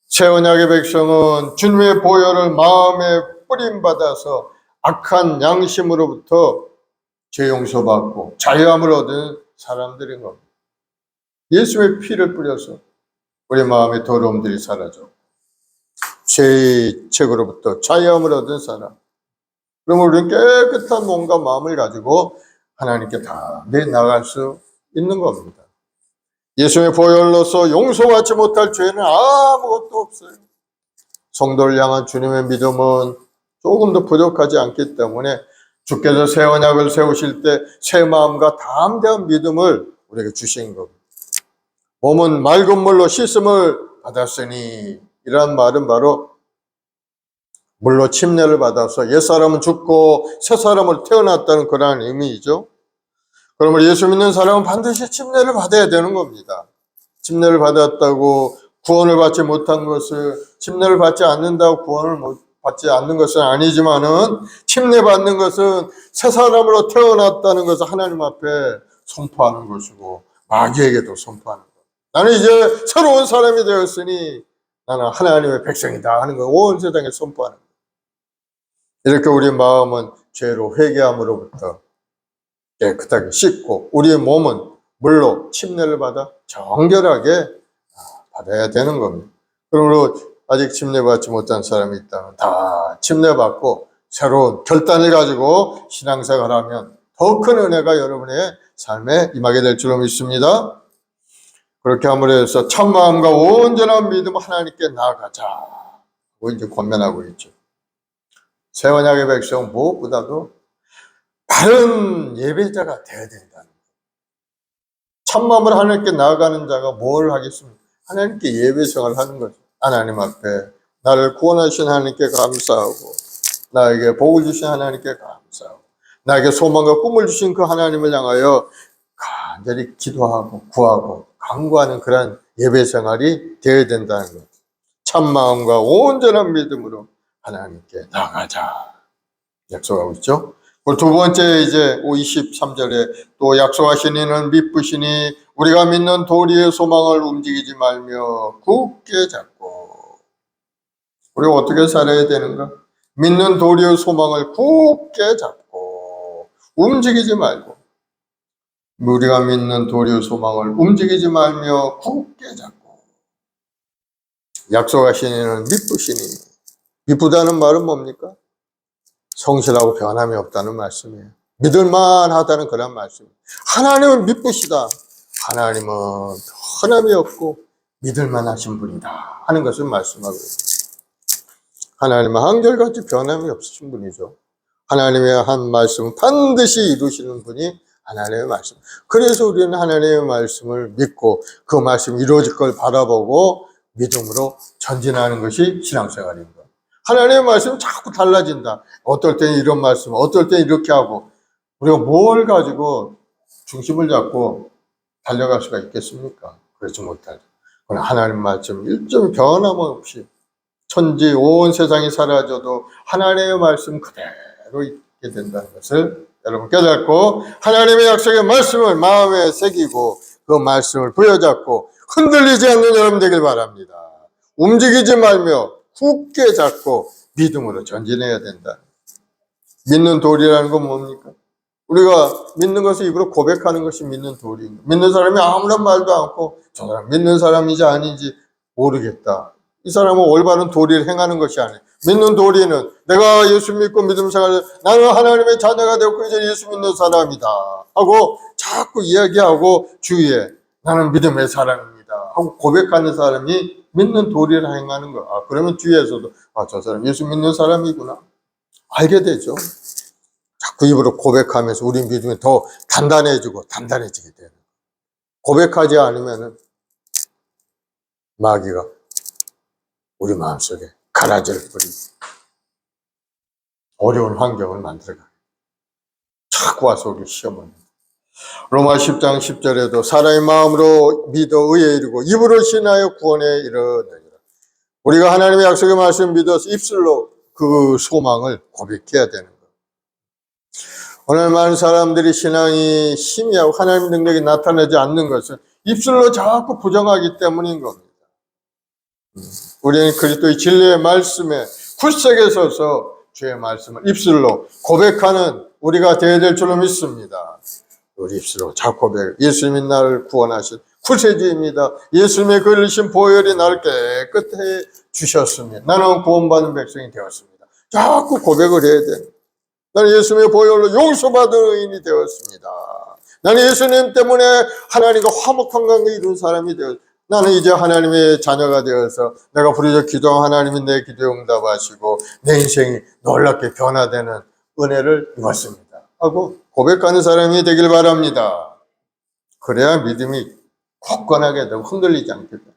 새 언약의 백성은 주님의 보혈을 마음에 뿌림받아서 악한 양심으로부터 죄 용서받고 자유함을 얻은 사람들인 겁니다. 예수의 피를 뿌려서 우리 마음의 더러움들이 사라져 죄의 책으로부터 자유함을 얻은 사람. 그러면 우리는 깨끗한 몸과 마음을 가지고 하나님께 다 내나갈 수 있는 겁니다. 예수의 보혈로서 용서받지 못할 죄는 아무것도 없어요. 성도를 향한 주님의 믿음은 조금 더 부족하지 않기 때문에 주께서 새 언약을 세우실 때 새 마음과 담대한 믿음을 우리에게 주신 겁니다. 몸은 맑은 물로 씻음을 받았으니 이란 말은 바로 물로 침례를 받아서 옛사람은 죽고 새 사람으로 태어났다는 그러한 의미이죠. 그러면 예수 믿는 사람은 반드시 침례를 받아야 되는 겁니다. 침례를 받았다고 구원을 받지 못한 것을, 침례를 받지 않는다고 구원을 받지 않는 것은 아니지만은, 침례 받는 것은 새 사람으로 태어났다는 것을 하나님 앞에 선포하는 것이고 마귀에게도 선포하는 것. 나는 이제 새로운 사람이 되었으니 나는 하나님의 백성이다 하는 거 온 세상에 선포하는 것. 이렇게 우리 마음은 죄로 회개함으로부터 깨끗하게 씻고 우리의 몸은 물로 침례를 받아 정결하게 받아야 되는 겁니다. 그러므로 아직 침례받지 못한 사람이 있다면 다 침례받고 새로운 결단을 가지고 신앙생활을 하면 더 큰 은혜가 여러분의 삶에 임하게 될 줄로 믿습니다. 그렇게 함으로 해서 참마음과 온전한 믿음 하나님께 나아가자 고 이제 권면하고 있죠. 새 언약의 백성은 무엇보다도 바른 예배자가 되어야 된다는 거예요. 참마음으로 하나님께 나아가는 자가 뭘 하겠습니까? 하나님께 예배 생활을 하는 거죠. 하나님 앞에 나를 구원하신 하나님께 감사하고, 나에게 복을 주신 하나님께 감사하고, 나에게 소망과 꿈을 주신 그 하나님을 향하여 간절히 기도하고 구하고 간구하는 그런 예배 생활이 되어야 된다는 거죠. 참마음과 온전한 믿음으로 하나님께 나아가자 약속하고 있죠. 두 번째 이제 23절에 또 약속하신 이는 미쁘시니 우리가 믿는 도리의 소망을 움직이지 말며 굳게 잡고. 우리가 어떻게 살아야 되는가? 믿는 도리의 소망을 굳게 잡고 움직이지 말고, 우리가 믿는 도리의 소망을 움직이지 말며 굳게 잡고. 약속하신 이는 미쁘시니, 미쁘다는 말은 뭡니까? 성실하고 변함이 없다는 말씀이에요. 믿을만하다는 그런 말씀이에요. 하나님은 미쁘시다. 하나님은 변함이 없고 믿을만하신 분이다 하는 것을 말씀하고 있어요. 하나님은 한결같이 변함이 없으신 분이죠. 하나님의 한 말씀은 반드시 이루시는 분이 하나님의 말씀. 그래서 우리는 하나님의 말씀을 믿고 그 말씀이 이루어질 걸 바라보고 믿음으로 전진하는 것이 신앙생활입니다. 하나님의 말씀은 자꾸 달라진다. 어떨 때는 이런 말씀, 어떨 때는 이렇게 하고, 우리가 뭘 가지고 중심을 잡고 달려갈 수가 있겠습니까? 그렇지 못하죠. 그러나 하나님 말씀 일점 변함없이 천지 온 세상이 사라져도 하나님의 말씀 그대로 있게 된다는 것을 여러분 깨닫고, 하나님의 약속의 말씀을 마음에 새기고 그 말씀을 부여잡고 흔들리지 않는 여러분 되길 바랍니다. 움직이지 말며 굳게 잡고 믿음으로 전진해야 된다. 믿는 도리라는 건 뭡니까? 우리가 믿는 것을 입으로 고백하는 것이 믿는 도리입니다. 믿는 사람이 아무런 말도 않고 저 사람 믿는 사람인지 아닌지 모르겠다, 이 사람은 올바른 도리를 행하는 것이 아니에요. 믿는 도리는 내가 예수 믿고 믿음 생활을, 나는 하나님의 자녀가 되었고 이제 예수 믿는 사람이다 하고 자꾸 이야기하고 주위에 나는 믿음의 사람입니다 하고 고백하는 사람이 믿는 도리를 행하는 거. 그러면 뒤에서도 저 사람 예수 믿는 사람이구나 알게 되죠. 자꾸 입으로 고백하면서 우리 믿음이 더 단단해지고 단단해지게 되는. 고백하지 않으면은 마귀가 우리 마음속에 가라지를 뿌리고 어려운 환경을 만들어가요. 자꾸 와서 우리 시험합니다. 로마 10장 10절에도 사람의 마음으로 믿어 의에 이르고 입으로 신하여 구원에 이르느니라. 우리가 하나님의 약속의 말씀을 믿어서 입술로 그 소망을 고백해야 되는 거예요. 오늘 많은 사람들이 신앙이 희미하고 하나님의 능력이 나타나지 않는 것은 입술로 자꾸 부정하기 때문인 겁니다. 우리는 그리스도의 진리의 말씀에 굳세게 서서 주의 말씀을 입술로 고백하는 우리가 되어야 될 줄로 믿습니다. 우리 입술로 자꾸 고백. 예수님이 나를 구원하신 구세주입니다. 예수님의 그리신 보혈이 나를 깨끗해 주셨습니다. 나는 구원받은 백성이 되었습니다. 자꾸 고백을 해야 돼. 나는 예수님의 보혈로 용서받은 의인이 되었습니다. 나는 예수님 때문에 하나님과 화목한 관계 이룬 사람이 되었습니다. 나는 이제 하나님의 자녀가 되어서 내가 부르짖어 기도한 하나님이 내 기도에 응답하시고 내 인생이 놀랍게 변화되는 은혜를 입었습니다 하고 고백하는 사람이 되길 바랍니다. 그래야 믿음이 굳건하게 되고 흔들리지 않게 돼요.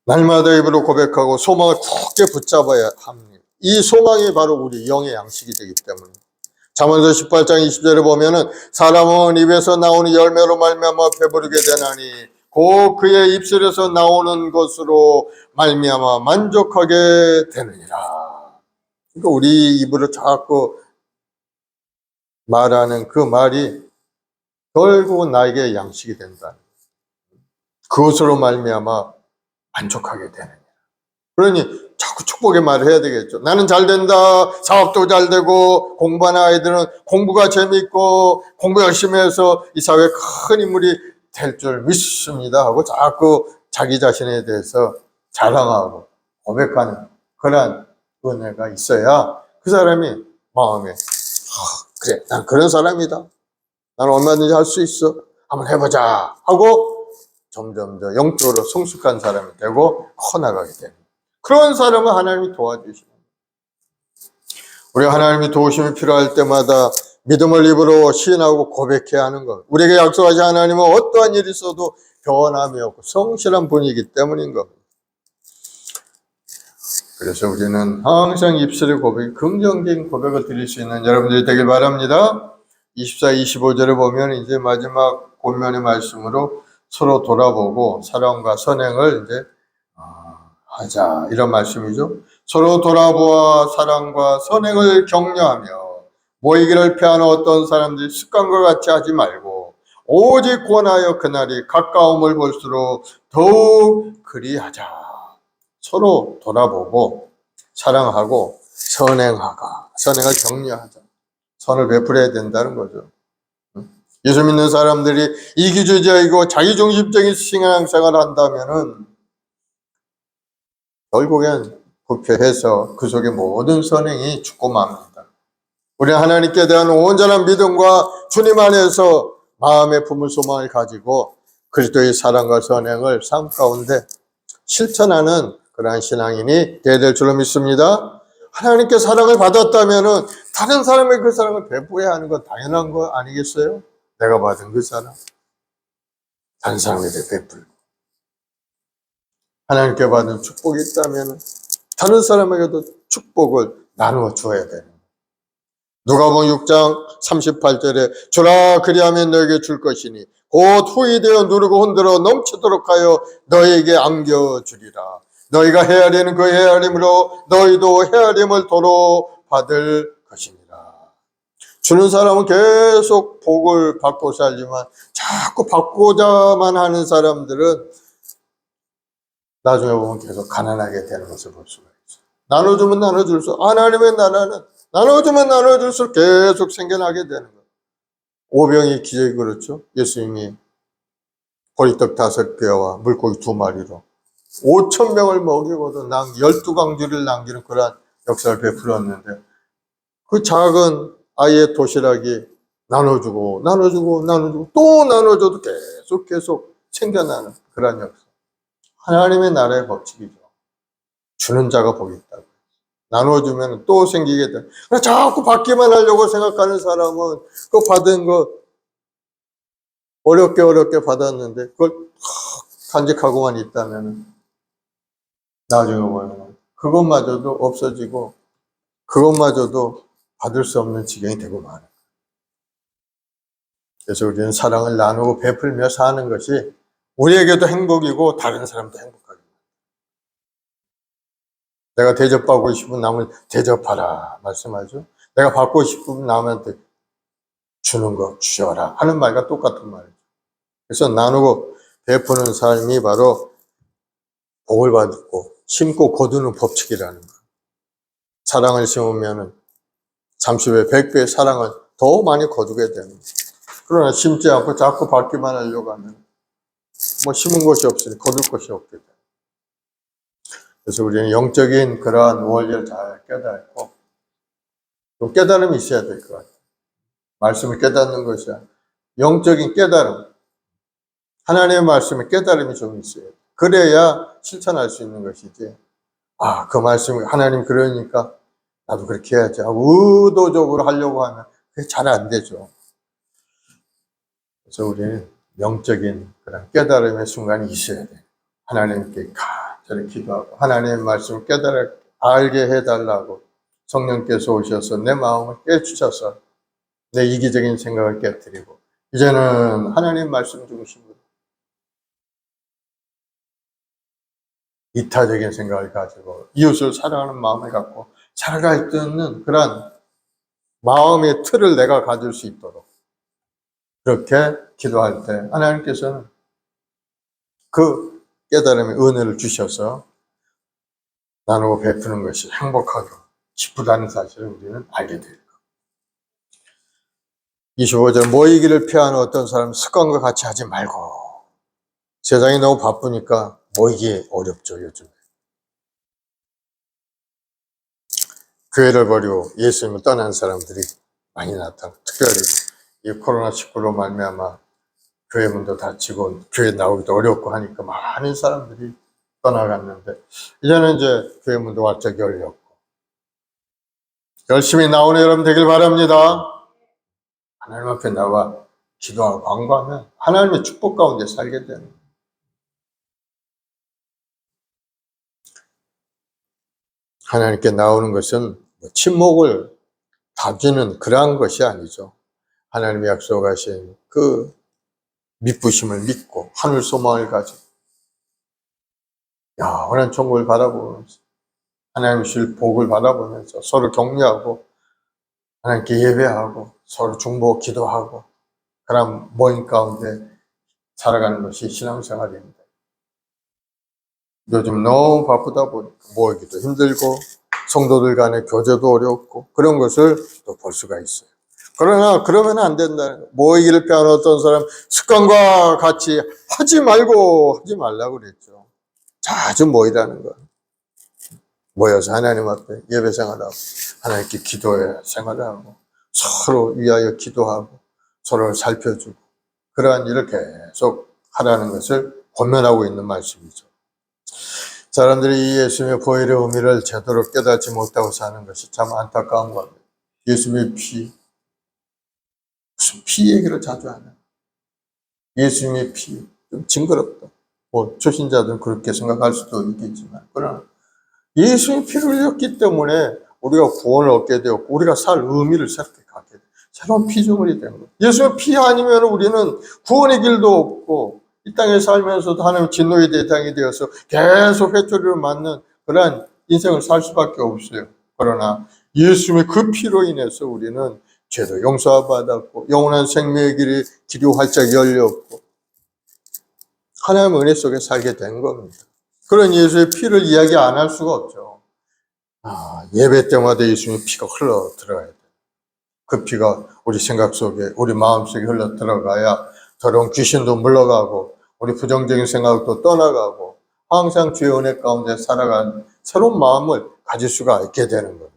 날마다 입으로 고백하고 소망을 굳게 붙잡아야 합니다. 이 소망이 바로 우리 영의 양식이 되기 때문에 잠언서 18장 20절에 보면은 사람은 입에서 나오는 열매로 말미암아 배부르게 되나니 곧 그의 입술에서 나오는 것으로 말미암아 만족하게 되느니라. 그러니까 우리 입으로 자꾸 말하는 그 말이 결국은 나에게 양식이 된다. 그것으로 말미암아 만족하게 되느니라. 그러니 자꾸 축복의 말을 해야 되겠죠. 나는 잘 된다. 사업도 잘 되고 공부하는 아이들은 공부가 재밌고 공부 열심히 해서 이 사회에 큰 인물이 될 줄 믿습니다 하고 자꾸 자기 자신에 대해서 자랑하고 고백하는 그런 은혜가 있어야 그 사람이 마음에 그래 난 그런 사람이다. 나는 얼마든지 할 수 있어. 한번 해보자 하고 점점 더 영적으로 성숙한 사람이 되고 커나가게 됩니다. 그런 사람은 하나님이 도와주십니다. 우리가 하나님이 도우심이 필요할 때마다 믿음을 입으로 시인하고 고백해야 하는 것. 우리에게 약속하신 하나님은 어떠한 일이 있어도 변함이 없고 성실한 분이기 때문인 겁니다. 그래서 우리는 항상 입술의 고백, 긍정적인 고백을 드릴 수 있는 여러분들이 되길 바랍니다. 24, 25절에 보면 이제 마지막 본면의 말씀으로 서로 돌아보고 사랑과 선행을 이제 하자 이런 말씀이죠. 서로 돌아보아 사랑과 선행을 격려하며 모이기를 피하는 어떤 사람들이 습관과 같이 하지 말고 오직 권하여 그날이 가까움을 볼수록 더욱 그리하자. 서로 돌아보고 사랑하고 선행을 격려하자. 선을 베풀어야 된다는 거죠. 예수 믿는 사람들이 이기주의적이고 자기중심적인 신앙생활을 한다면은 결국엔 부패해서 그 속에 모든 선행이 죽고 맙니다. 우리 하나님께 대한 온전한 믿음과 주님 안에서 마음의 품을 소망을 가지고 그리스도의 사랑과 선행을 삶 가운데 실천하는 그러한 신앙인이 되어야 될 줄로 믿습니다. 하나님께 사랑을 받았다면은 다른 사람에게 그 사랑을 베풀어야 하는 건 당연한 거 아니겠어요? 내가 받은 그 사랑 다른 사람에게 베풀고 하나님께 받은 축복이 있다면 다른 사람에게도 축복을 나누어 주어야 돼요. 누가복음 6장 38절에 주라 그리하면 너에게 줄 것이니 곧 후이 되어 누르고 흔들어 넘치도록 하여 너에게 안겨주리라. 너희가 헤아리는 그 헤아림으로 너희도 헤아림을 도로 받을 것이니라. 주는 사람은 계속 복을 받고 살지만 자꾸 받고자만 하는 사람들은 나중에 보면 계속 가난하게 되는 것을 볼 수가 있어요. 나눠주면 나눠줄수록 하나님의 나라는 나눠주면 나눠줄수록 계속 생겨나게 되는 거예요. 오병이 기적이 그렇죠. 예수님이 보리떡 5개와 물고기 2마리로 5,000명을 먹이고도 12강주를 남기는 그런 역사를 베풀었는데 그 작은 아이의 도시락이 나눠주고 또 나눠줘도 계속 생겨나는 그런 역사. 하나님의 나라의 법칙이죠. 주는 자가 복이 있다고. 나눠주면 또 생기게 돼. 자꾸 받기만 하려고 생각하는 사람은 그 받은 거 어렵게 받았는데 그걸 간직하고만 있다면 나중에 보면 그것마저도 없어지고 그것마저도 받을 수 없는 지경이 되고 말아요. 그래서 우리는 사랑을 나누고 베풀며 사는 것이 우리에게도 행복이고 다른 사람도 행복하게. 내가 대접받고 싶은 남을 대접하라 말씀하죠. 내가 받고 싶은 남한테 주는 거 주셔라 하는 말과 똑같은 말이죠. 그래서 나누고 베푸는 삶이 바로 복을 받고 심고 거두는 법칙이라는 거. 사랑을 심으면 30배, 100배의 사랑을 더 많이 거두게 됩니다. 그러나 심지 않고 자꾸 받기만 하려고 하면 심은 것이 없으니 거둘 것이 없게 돼요. 그래서 우리는 영적인 그러한 원리를 잘 깨닫고 또 깨달음이 있어야 될 것 같아요. 말씀을 깨닫는 것이야. 영적인 깨달음. 하나님의 말씀에 깨달음이 좀 있어요. 그래야 실천할 수 있는 것이지. 그 말씀이 하나님 그러니까 나도 그렇게 해야지 하고 의도적으로 하려고 하면 그게 잘 안 되죠. 그래서 우리는 영적인 그런 깨달음의 순간이 있어야 돼요. 하나님께 저를 기도하고 하나님의 말씀을 깨달아 알게 해달라고 성령께서 오셔서 내 마음을 깨주셔서 내 이기적인 생각을 깨뜨리고 이제는 하나님 말씀 중심으로 이타적인 생각을 가지고 이웃을 사랑하는 마음을 갖고 살아갈 수 있는 그런 마음의 틀을 내가 가질 수 있도록 그렇게 기도할 때 하나님께서는 그 깨달음의 은혜를 주셔서 나누고 베푸는 것이 행복하고 기쁘다는 사실을 우리는 알게 될 것. 25절 모이기를 피하는 어떤 사람은 습관과 같이 하지 말고 세상이 너무 바쁘니까 모이기 어렵죠 요즘에. 교회를 버리고 예수님을 떠난 사람들이 많이 나타나고 특별히 이 코로나19로 말미암아 교회 문도 닫히고 교회 나오기도 어렵고 하니까 많은 사람들이 떠나갔는데 이제는 이제 교회 문도 활짝 열렸고 열심히 나오는 여러분 되길 바랍니다. 하나님 앞에 나와 기도하고 간구하면 하나님의 축복 가운데 살게 되는 거예요. 하나님께 나오는 것은 침묵을 다지는 그러한 것이 아니죠. 하나님이 약속하신 그 믿부심을 믿고 하늘 소망을 가지고 영원한 천국을 바라보면서 하나님 주실 복을 바라보면서 서로 격려하고 하나님께 예배하고 서로 중보 기도하고 그런 모임 가운데 살아가는 것이 신앙생활입니다. 요즘 너무 바쁘다 보니까 모이기도 힘들고 성도들 간의 교제도 어렵고 그런 것을 또 볼 수가 있어요. 그러나 그러면 안 된다는 거예요. 모이기를 피하는 어떤 사람 습관과 같이 하지 말라고 그랬죠. 자주 모이라는 거예요. 모여서 하나님 앞에 예배 생활하고 하나님께 기도해 생활하고 서로 위하여 기도하고 서로를 살펴주고 그러한 일을 계속 하라는 것을 권면하고 있는 말씀이죠. 사람들이 이 예수님의 보혈의 의미를 제대로 깨닫지 못하고 사는 것이 참 안타까운 겁니다. 예수님의 피, 무슨 피 얘기를 자주 하냐. 예수님의 피, 좀 징그럽다. 뭐 초신자들은 그렇게 생각할 수도 있겠지만 그러나 예수님의 피를 흘렸기 때문에 우리가 구원을 얻게 되었고 우리가 살 의미를 새롭게 갖게 돼요. 새로운 피조물이 된 거예요. 예수님의 피 아니면 우리는 구원의 길도 없고 이 땅에 살면서도 하나님 진노의 대상이 되어서 계속 회초리를 맞는 그런 인생을 살 수밖에 없어요. 그러나 예수님의 그 피로 인해서 우리는 죄도 용서받았고 영원한 생명의 길이 활짝 열렸고 하나님의 은혜 속에 살게 된 겁니다. 그런 예수의 피를 이야기 안 할 수가 없죠. 예배 때마다 예수님의 피가 흘러 들어가야 돼요. 그 피가 우리 생각 속에, 우리 마음 속에 흘러 들어가야 더러운 귀신도 물러가고, 우리 부정적인 생각도 떠나가고, 항상 주의 은혜 가운데 살아가는 새로운 마음을 가질 수가 있게 되는 거예요.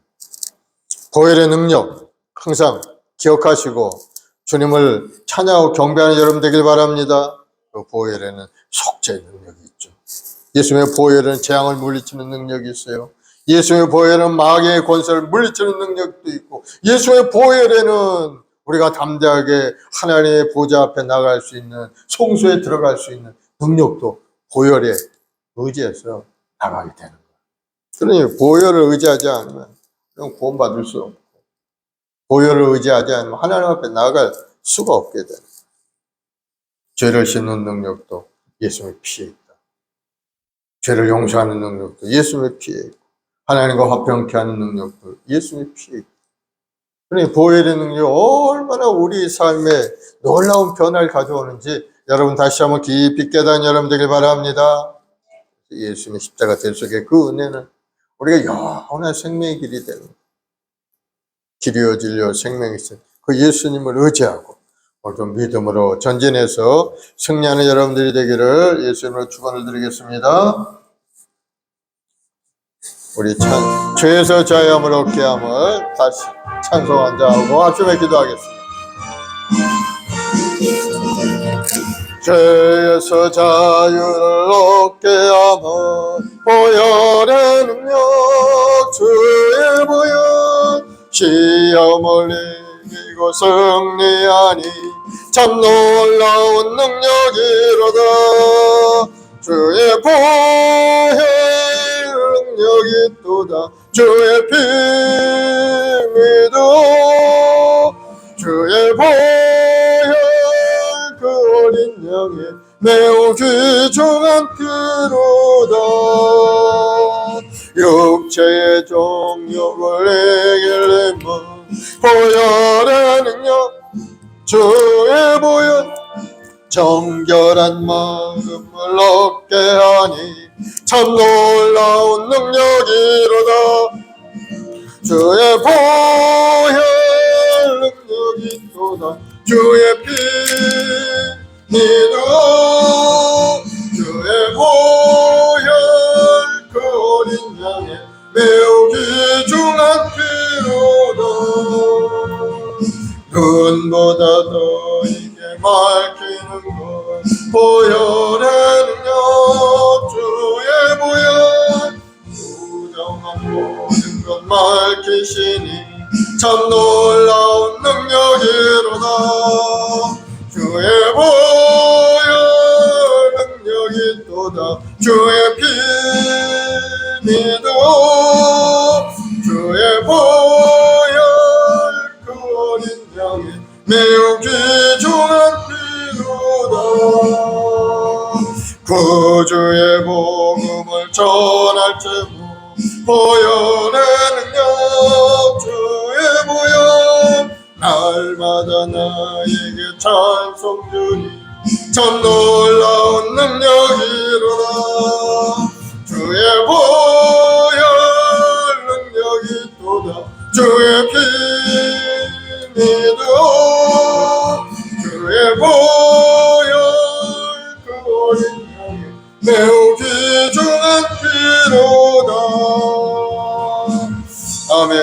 보혈의 능력, 항상 기억하시고, 주님을 찬양하고 경배하는 여러분 되길 바랍니다. 그 보혈에는 속죄의 능력이 있죠. 예수님의 보혈은 재앙을 물리치는 능력이 있어요. 예수님의 보혈은 마귀의 권세를 물리치는 능력도 있고 예수의 보혈에는 우리가 담대하게 하나님의 보좌 앞에 나갈 수 있는 성소에 들어갈 수 있는 능력도 보혈에 의지해서 나가게 되는 거예요. 그러니 보혈을 의지하지 않으면 구원받을 수 없고 보혈을 의지하지 않으면 하나님 앞에 나갈 수가 없게 되는 거예요. 죄를 씻는 능력도 예수님의 피에 있다. 죄를 용서하는 능력도 예수님의 피에 있고 하나님과 화평케 하는 능력도 예수님의 피에 있고 그러니 보혈의 능력이 얼마나 우리 삶에 놀라운 변화를 가져오는지 여러분 다시 한번 깊이 깨닫는 여러분 되길 바랍니다. 예수님의 십자가 될 속에 그 은혜는 우리가 영원한 생명의 길이 되는 길이요 진리요 생명이신 그 예수님을 의지하고 오늘도 믿음으로 전진해서 승리하는 여러분들이 되기를 예수님으로 축원을 드리겠습니다. 우리 죄에서 자유함을 얻게 함을 다시 찬송한 자하고 아침에 기도하겠습니다. 죄에서 자유를 얻게 함은 보혈의 능력 주의 보혈 시험을 이기고 승리하니 참 놀라운 능력이로다 주의 보혈 피로다. 주의 피 믿어 주의 보혈 그 어린 양의 매우 귀중한 피로다. 육체의 정욕을 이기려면 보혈의 능력 주의 보혈 정결한 마음을 얻게 하니 참 놀라운 능력이로다. 주의 보혈 능력이 있도다. 주의 피 믿어 주의 보혈 그 어린 양의 매우 귀중한 피로다. 눈보다 더 이게 밝히는 것 보혈의 능력 주의 보혈 부정한 모든 것 밝히시니 참 놀라운 능력이로다. 주의 보혈 능력이 또다. 주의 피 믿어 주의 보혈 그 어린 양의 매우 귀중한 피로다. 구주의 복음을 전할 때무 보혈의 능력 주의 보혈 날마다 나에게 찬송 주니 참 놀라운 능력이로다. 주의 보혈 능력이 또다. 주의 피 믿어 주의 보혈 그 어린 양의 매우 귀중한 피로다. 아멘.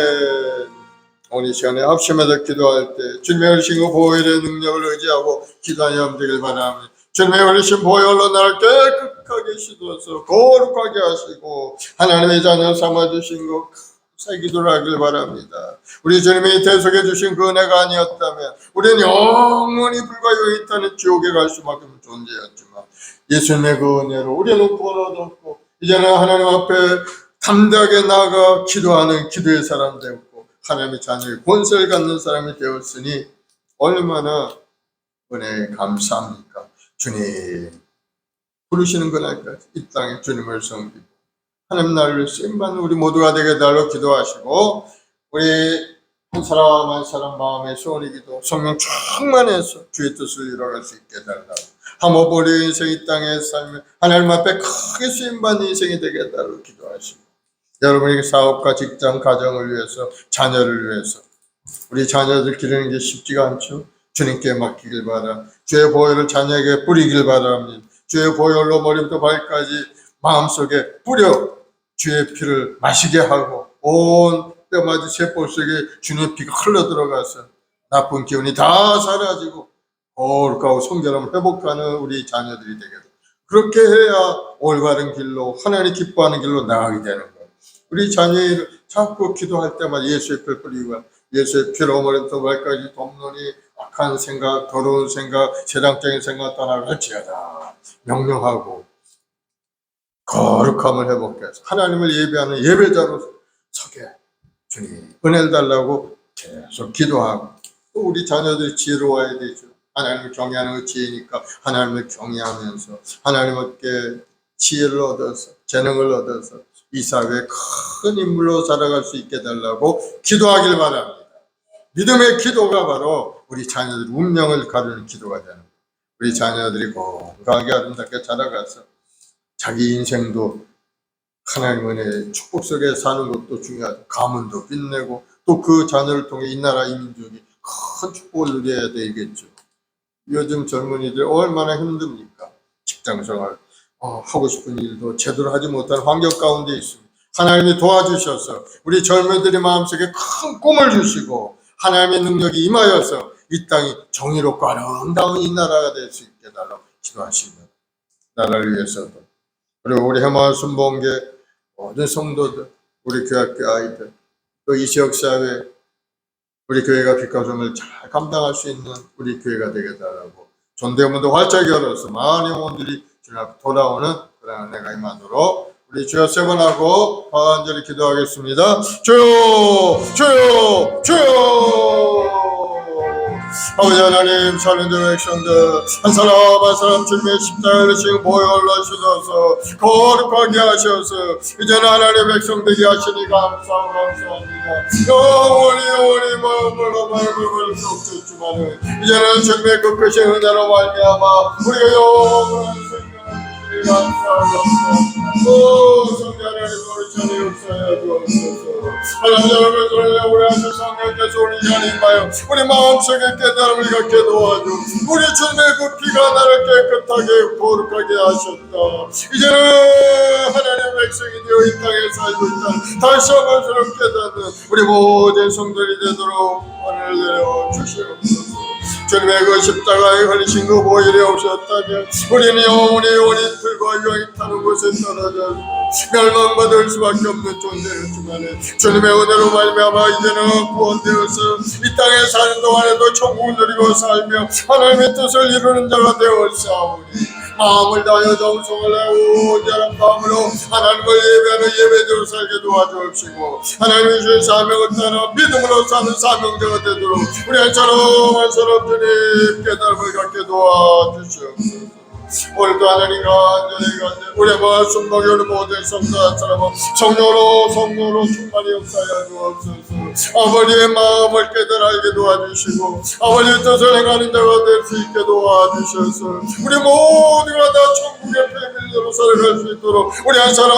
오늘 이 시간에 합심해서 기도할 때 주님의 흘리신 보혈의 능력을 의지하고 기도하여 되길 바랍니다. 주님의 흘리신 보혈로 나를 깨끗하게 씻어서 거룩하게 하시고 하나님의 자녀 삼아주신 것 감사의 기도를 하길 바랍니다. 우리 주님이 대속해 주신 그 은혜가 아니었다면 우리는 영원히 불과 있다는 지옥에 갈 수밖에 존재였지만 예수님의 그 은혜로 우리는 구원을 얻었고 이제는 하나님 앞에 담대하게 나아가 기도하는 기도의 사람 되었고 하나님의 자녀의 권세를 갖는 사람이 되었으니 얼마나 은혜에 감사합니까. 주님 부르시는 그날까지 이 땅에 주님을 섬기고 하나님 나라를 쓰임받는 우리 모두가 되게 달로 기도하시고 우리 한 사람 한 사람 마음의 소원이기도 성령 충만해서 주의 뜻을 이뤄갈 수 있게 달라고 함어버려 인생 이 땅에 살며 하나님 앞에 크게 쓰임받는 인생이 되게 달라고 기도하시고 여러분에게 사업과 직장, 가정을 위해서 자녀를 위해서 우리 자녀들 기르는 게 쉽지가 않죠. 주님께 맡기길 바라. 주의 보혈을 자녀에게 뿌리길 바랍니다. 주의 보혈로 머리부터 발까지 마음속에 뿌려 주의 피를 마시게 하고 온 뼈마디 세포 속에 주님의 피가 흘러들어가서 나쁜 기운이 다 사라지고 거룩하고 성결함을 회복하는 우리 자녀들이 되게 돼. 그렇게 해야 올바른 길로 하나님 기뻐하는 길로 나가게 되는 거예요. 우리 자녀를 자꾸 기도할 때마다 예수의 피를 뿌리고 예수의 피로 머리부터 발까지 덤론이 악한 생각, 더러운 생각, 세상적인 생각 떠나갈지어다 명령하고 거룩함을 회복해서 하나님을 예배하는 예배자로 서게 주님 은혜를 달라고 계속 기도하고 또 우리 자녀들이 지혜로워야 되죠. 하나님을 경외하는 그 지혜니까 하나님을 경외하면서 하나님께 지혜를 얻어서 재능을 얻어서 이 사회에 큰 인물로 살아갈 수 있게 달라고 기도하길 바랍니다. 믿음의 기도가 바로 우리 자녀들의 운명을 가르는 기도가 되는 거예요. 우리 자녀들이 건강하게 아름답게 자라가서 자기 인생도 하나님 은혜의 축복 속에 사는 것도 중요하고 가문도 빛내고 또 그 자녀를 통해 이 나라 이 민족이 큰 축복을 누려야 되겠죠. 요즘 젊은이들 얼마나 힘듭니까? 직장생활 하고 싶은 일도 제대로 하지 못하는 환경 가운데 있습니다. 하나님이 도와주셔서 우리 젊은이들의 마음속에 큰 꿈을 주시고 하나님의 능력이 임하여서 이 땅이 정의롭고 아름다운 이 나라가 될 수 있게 달라고 기도하시면 나라를 위해서도 그리고 우리 해마을 순복음계 모든 성도들 우리 교학교 아이들 또 이 지역사회 우리 교회가 빛가정을 잘 감당할 수 있는 우리 교회가 되게 달라고 전대문도 활짝 열어서 많은 영혼들이 주님 앞에 돌아오는 그런 은혜가 임하도록 우리 주여 세 번 하고 간절히 기도하겠습니다. 주여 주여 주여. 아버지 하나님, 사는 자 백성들 한 사람 한 사람 주님의 십자가를 지금 보혈로 하셔서 거룩하게 하셔서 이제는 하나님의 백성 되게 하시니 감사합니다. 영원히 마음으로 말을 수 없겠지만은 이제는 주님의 그 크신 은혜로 말미암아 우리가 영원한 생명을 주시니 감사합니다. 오 성자 하나님, 우리 자리 역사에 주옵소서. 하나님 여러분, 우리 하신 성령께서 우리 자리인가요? 우리 마음속에 깨달음을 갖게 도와줘. 우리 주님의 그 피가 나를 깨끗하게 거룩하게 하셨다. 이제는 하나님의 백성이 되어 이 땅에 살고 있다. 다시 한번 저를 깨닫는 우리 모든 성들이 되도록 은혜를 내려 주시옵소서. 주님의 그 십자가에 걸리신 그 보혈이 없었다면 우리는 영원히 들과 유황이 타는 곳에 떨어져 멸망받을 수밖에 없는 존재였지만 주님의 은혜로 말미암아 이제는 구원되어서 이 땅에 사는 동안에도 천국을 누리고 살며 하나님의 뜻을 이루는 자가 되었사오니 마음을 다하여 정성을 내고 온전한 마음으로 하나님을 예배하는 예배자로 살게 도와주옵시고 하나님의 주신 사명을 따라 믿음으로 사는 사명자가 되도록 우리 한 사람 주님 깨달음을 갖게 도와주시옵소서. 오늘도 하나님 간절히 우리의 말씀 먹여는 모든 성도 한 사람은 성령으로 충만히 역사하여 주옵소서. 아버지의 마음을 깨달게 도와주시고 아버지의 뜻을 행하는 자가 될 수 있게 도와주셔서 우리 모두가 다 천국의 패밀리로 살아갈 수 있도록 우리 한 사람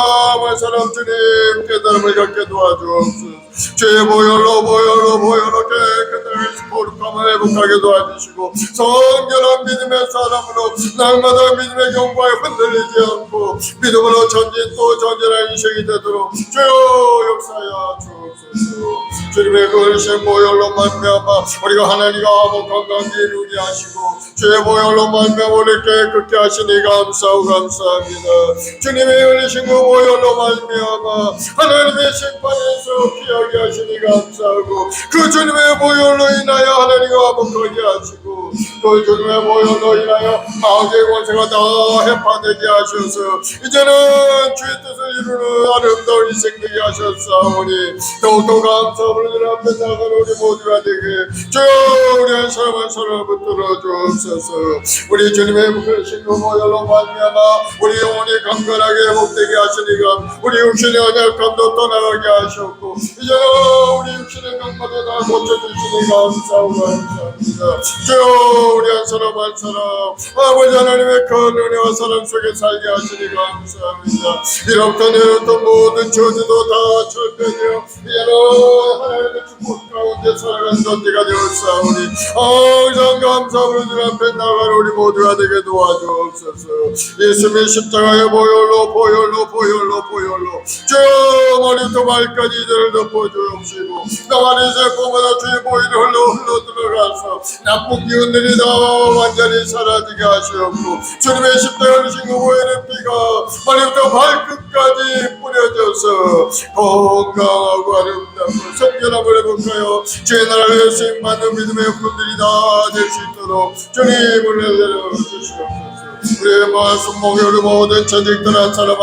주님 깨달음을 갖게 도와주옵소서. 죄의 보혈로 깨끗하게 거룩함을 회복하게 도와주시고 성결한 믿음의 사람으로 날마다 믿음의 경과에 흔들리지 않고 믿음으로 전진한 인생이 되도록 주여 역사하여 주옵소서. 주님의 그 어리신 보혈로 말미암아 우리가 하나님과 화목한 관계 이루게 하시고 주의 보혈로 말미암아 우리를 깨끗게 하시니 감사합니다. 주님의 어리신 그 보혈로 말미암아 하나님의 심판에서 피하게 하시니 감사하고 그 주님의 보혈로 인하여 하나님과 화목하게 하시고 그 주님의 보혈로 인하여 마귀의 권세가 다 해파되게 하셔서 이제는 주의 뜻을 이루는 아름다운 인생 되게 하셨사오니 더욱더 감사함을 늘 앞에 나가는 우리 모두가 되게 주여 우리 한 사람 붙들어 주옵소서. 우리 주님의 크신 그 보혈로 말미암아 우리 영혼이 강건하게 회복되게 하시니까 우리 육신의 언약감도 떠나가게 하셨고 이제는 우리 육신의 강마도 다 고쳐주시니 감사합니다. 주여 우리 한 사람 아버지 하나님의 큰 은혜와 사랑 속에 살게 하시니 감사합니다. 이렇던 이렇던 모든 저주도 다 철폐되어 이제는 하나님의 축복 가운데 살아가는 존재가 되었사오니 항상 감사함으로 늘 앞에 나가는 우리 모두가 되게 도와주옵소서. 예수님의 십자가의 보혈로 주여 머리부터 발까지 이들을 덮어주옵시고 나만의 세포마다 주의 보혈이 흘러 들어가서 나쁜 기운들이 다 완전히 사라지게 하시옵고 주님의 십자가를 지고 보혈의 피가 머리부터 발끝까지 뿌려져서 건강하고 아름답고 성결함을 회복하여 주의 나라를 위해 쓰임받는 믿음의 분들이 다 될 수 있도록 주님을 내려주시옵소서. 우리의 말씀 목요일 모든 전직들 한 사람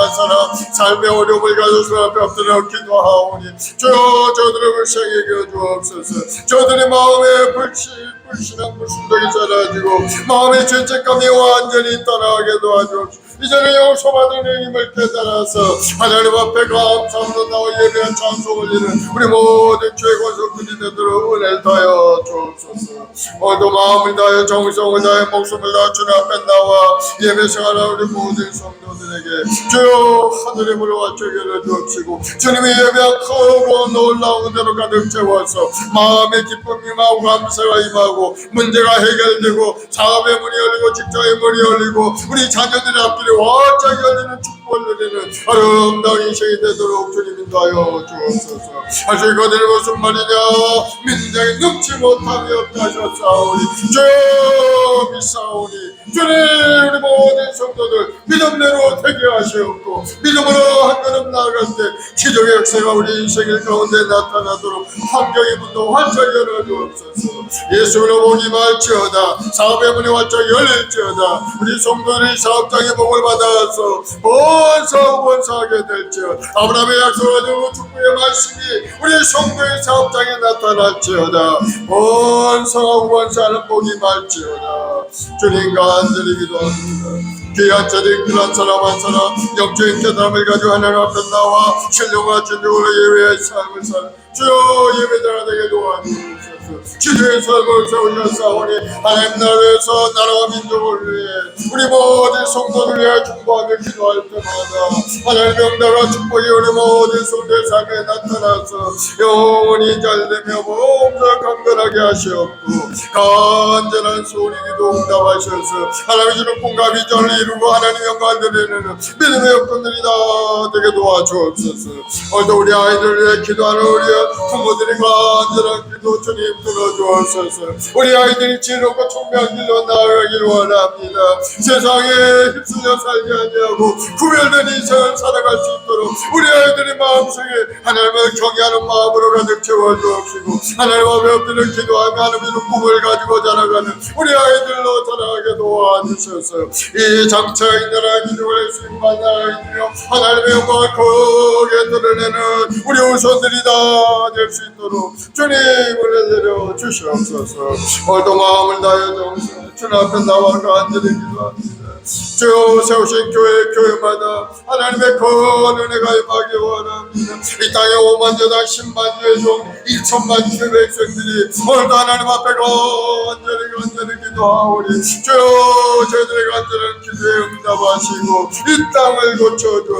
삶의 어려움을 가지고 주 앞에 엎드려 기도하오니 주여 저들을 불쌍히 여주옵소서. 저들의 마음에 불신앙 불순종이 사라지고 마음의 죄책감이 완전히 떠나게 도와주옵소서. 이제는 용서받은 힘을 깨달아서 하나님 앞에 감사함으로 나와 예배한 찬송 올리는 우리 모든 죄 권속들이 되도록 은혜를 다하여 주옵소서. 오늘도 마음을 다하여 정성을 다하여 목숨을 다하여 주님 앞에 나와 예배 생활하는 우리 모든 성도들에게 주여 하늘의 문을 주게 주옵시고 주님의 예배한 크고 놀라운 은혜로 가득 채워서 마음의 기쁨이 임하고 감사가 임하고 문제가 해결되고 사업의 문이 열리고 직장의 문이 열리고 우리 자녀들의 앞길이 활짝 열리는 축복을 누리는 아름다운 인생이 되도록 주님 인도하여 주옵소서. 사실 그들이 무슨 말이냐 믿는 자에 능치 못함이 없다 하셨사오니 주여 믿사오니 주님 우리 모든 성도들 믿음대로 되게 하시옵고 믿음으로 한 걸음 나아갈 때 기적의 역사가 우리 인생의 가운데 나타나도록 환경의 문도 활짝 열어주옵소서. 예수로 복이 말지어다. 사업의 문이 활짝 열릴지어다. 우리 성도들이 사업장의 복을 받아서 번성하게 될지어다. 아브라함의 약속을 가지고 축복의 말씀이 우리 성도의 사업장에 나타날지어다. 번성하고 번성하는 복이 말지어다. 주님 간절히 기도합니다. 귀한 자들 그런 사람 한 사람 영적인 깨달음을 가지고 하나님 앞에 나와 신령과 진정으로 예배의 삶을 살 주여 예배자가 되게 도와주옵소서. 기도의 삶을 세우려 싸우니 하나님 나라에서 나라와 민족을 위해 우리 모든 성도를 위해 중보하며 기도할 때마다 하나님 명다가 축복이 우리 모든 성도의 삶에 나타나서 영원히 잘되며 몸소 강건하게 하시옵고 간절한 소리 기도 응답하셔서 하나님의 주는 꿈과 비전을 이루고 하나님 영광을 드리는 믿음의 역동들이 다 되게 도와주옵소서. 오늘도 우리 아이들 위해 기도하는 우리 부모들이 간절한 기도 주님 들어주옵소서. 우리 아이들이 지혜롭고 총명한 길로 나아가길 원합니다. 세상에 휩쓸려 살지 아니하고 구별된 인생을 살아갈 수 있도록 우리 아이들의 마음속에 하나님을 경외하는 마음으로 가득 채워주옵시고 하나님 앞에 엎드려 기도하며 하나님의 꿈을 가지고 자라가는 우리 아이들로 자라게 도와주셔서 이 장차 인나라 기도를 수임받는 아이들이여 하나님의 영광을 크게 드러내는 우리 후손들이 다 될 수 있도록 주님을 내려 주시옵소서. 오늘도 마음을 다하여 정성 주님 앞에 나와 간절히 기도합니다. 주 세우신 교회마다 하나님의 큰 은혜가 임하기 원합니다. 이 땅에 5만 여당 10만 주의 종 1천만 주의 백성들이 오늘도 하나님 앞에 간절히 기도하오니 주여 저희들의 간절한 기도에 응답하시고 이 땅을 고쳐줘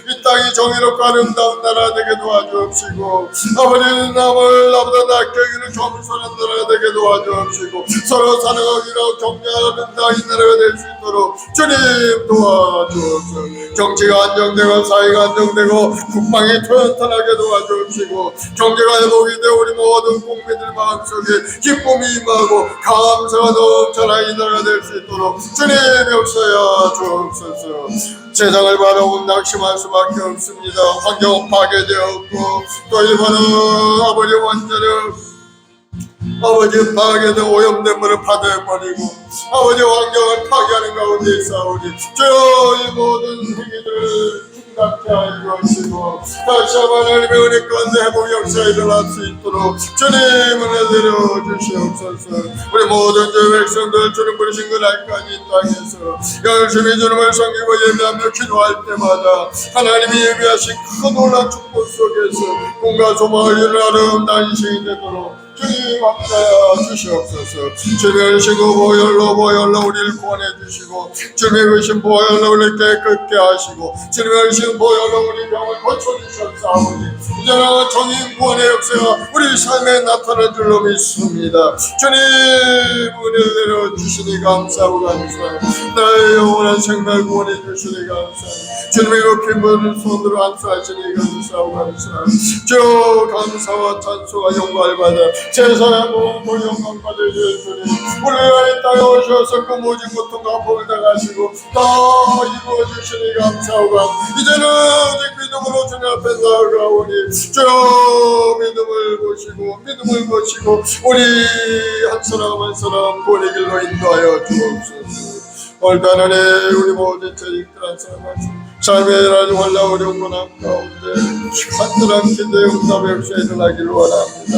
이 땅이 정의롭고 아름다운 나라 되게 도와주옵시고 아버지는 남을 나보다 낫게 여기는 겸손한 나라가 되게 도와주옵시고 서로 사랑하기로 격려하는 이 나라가 될 수 있도록 주님 도와주옵소서. 정치가 안정되고 사회가 안정되고 국방이 튼튼하게 도와주옵시고 경제가 회복이 되어 우리 모든 국민들 마음속에 기쁨이 임하고 감사가 넘쳐나 이 나라가 될 수 있도록 주님 역사여 주옵소서. 세상을 바라보고 낙심할 수밖에 없습니다. 환경 파괴되었고 또 이번은 아버지 원자력 아버지 파괴된 오염된 물을 바다해버리고 아버지 환경을 파괴하는 가운데 있사오니 주여 이 모든 행위들을 중단케 하시고 다시 한번 하나님의 은혜 가운데 회복 역사가 일어날 수 있도록 주님을 내려 주시옵소서. 우리 모든 주의 백성들 주님 부르신 그 날까지 이 땅에서 열심히 주님을 섬기고 예배하며 기도할 때마다 하나님이 예비하신 큰 놀라운 축복 속에서 꿈과 소망을 이루는 아름다운 인생이 되도록 주님 함께하여 주시옵소서. 주님의 의신 보혈로 우리를 구원해 주시고 주님의 의신 보혈로 우리를 깨끗게 하시고 주님의 의신 보혈로 우리 병을 고쳐주셨사오니 이제는 정인 구원의 역사가 우리 삶에 나타날 줄로 믿습니다. 주님 은혜를 내려주시니 감사하고 나의 영원한 생명 구원해 주시니 감사합니다. 주님의 높인 분을 손으로 안수하시니 감사하고 주 감사와 찬송과 영광을 받아 제사의 모든 영광 받을 주님 우리가 이 땅에 오셔서 그 모진 고통과 복을 당하시고 다 이루어주시니 감사하고 이제는 오직 믿음으로 주님 앞에 나아가오니 주 믿음을 보시고 우리 한 사람 한 사람 본의 길로 인도하여 주옵소서. 오늘도 하나님 우리 모든 저희들 한 사람 한 사람 삶의 아주 올라오는 어려운 고난 가운데 간절한 기도의 응답의 역사에 일어나기를 원합니다.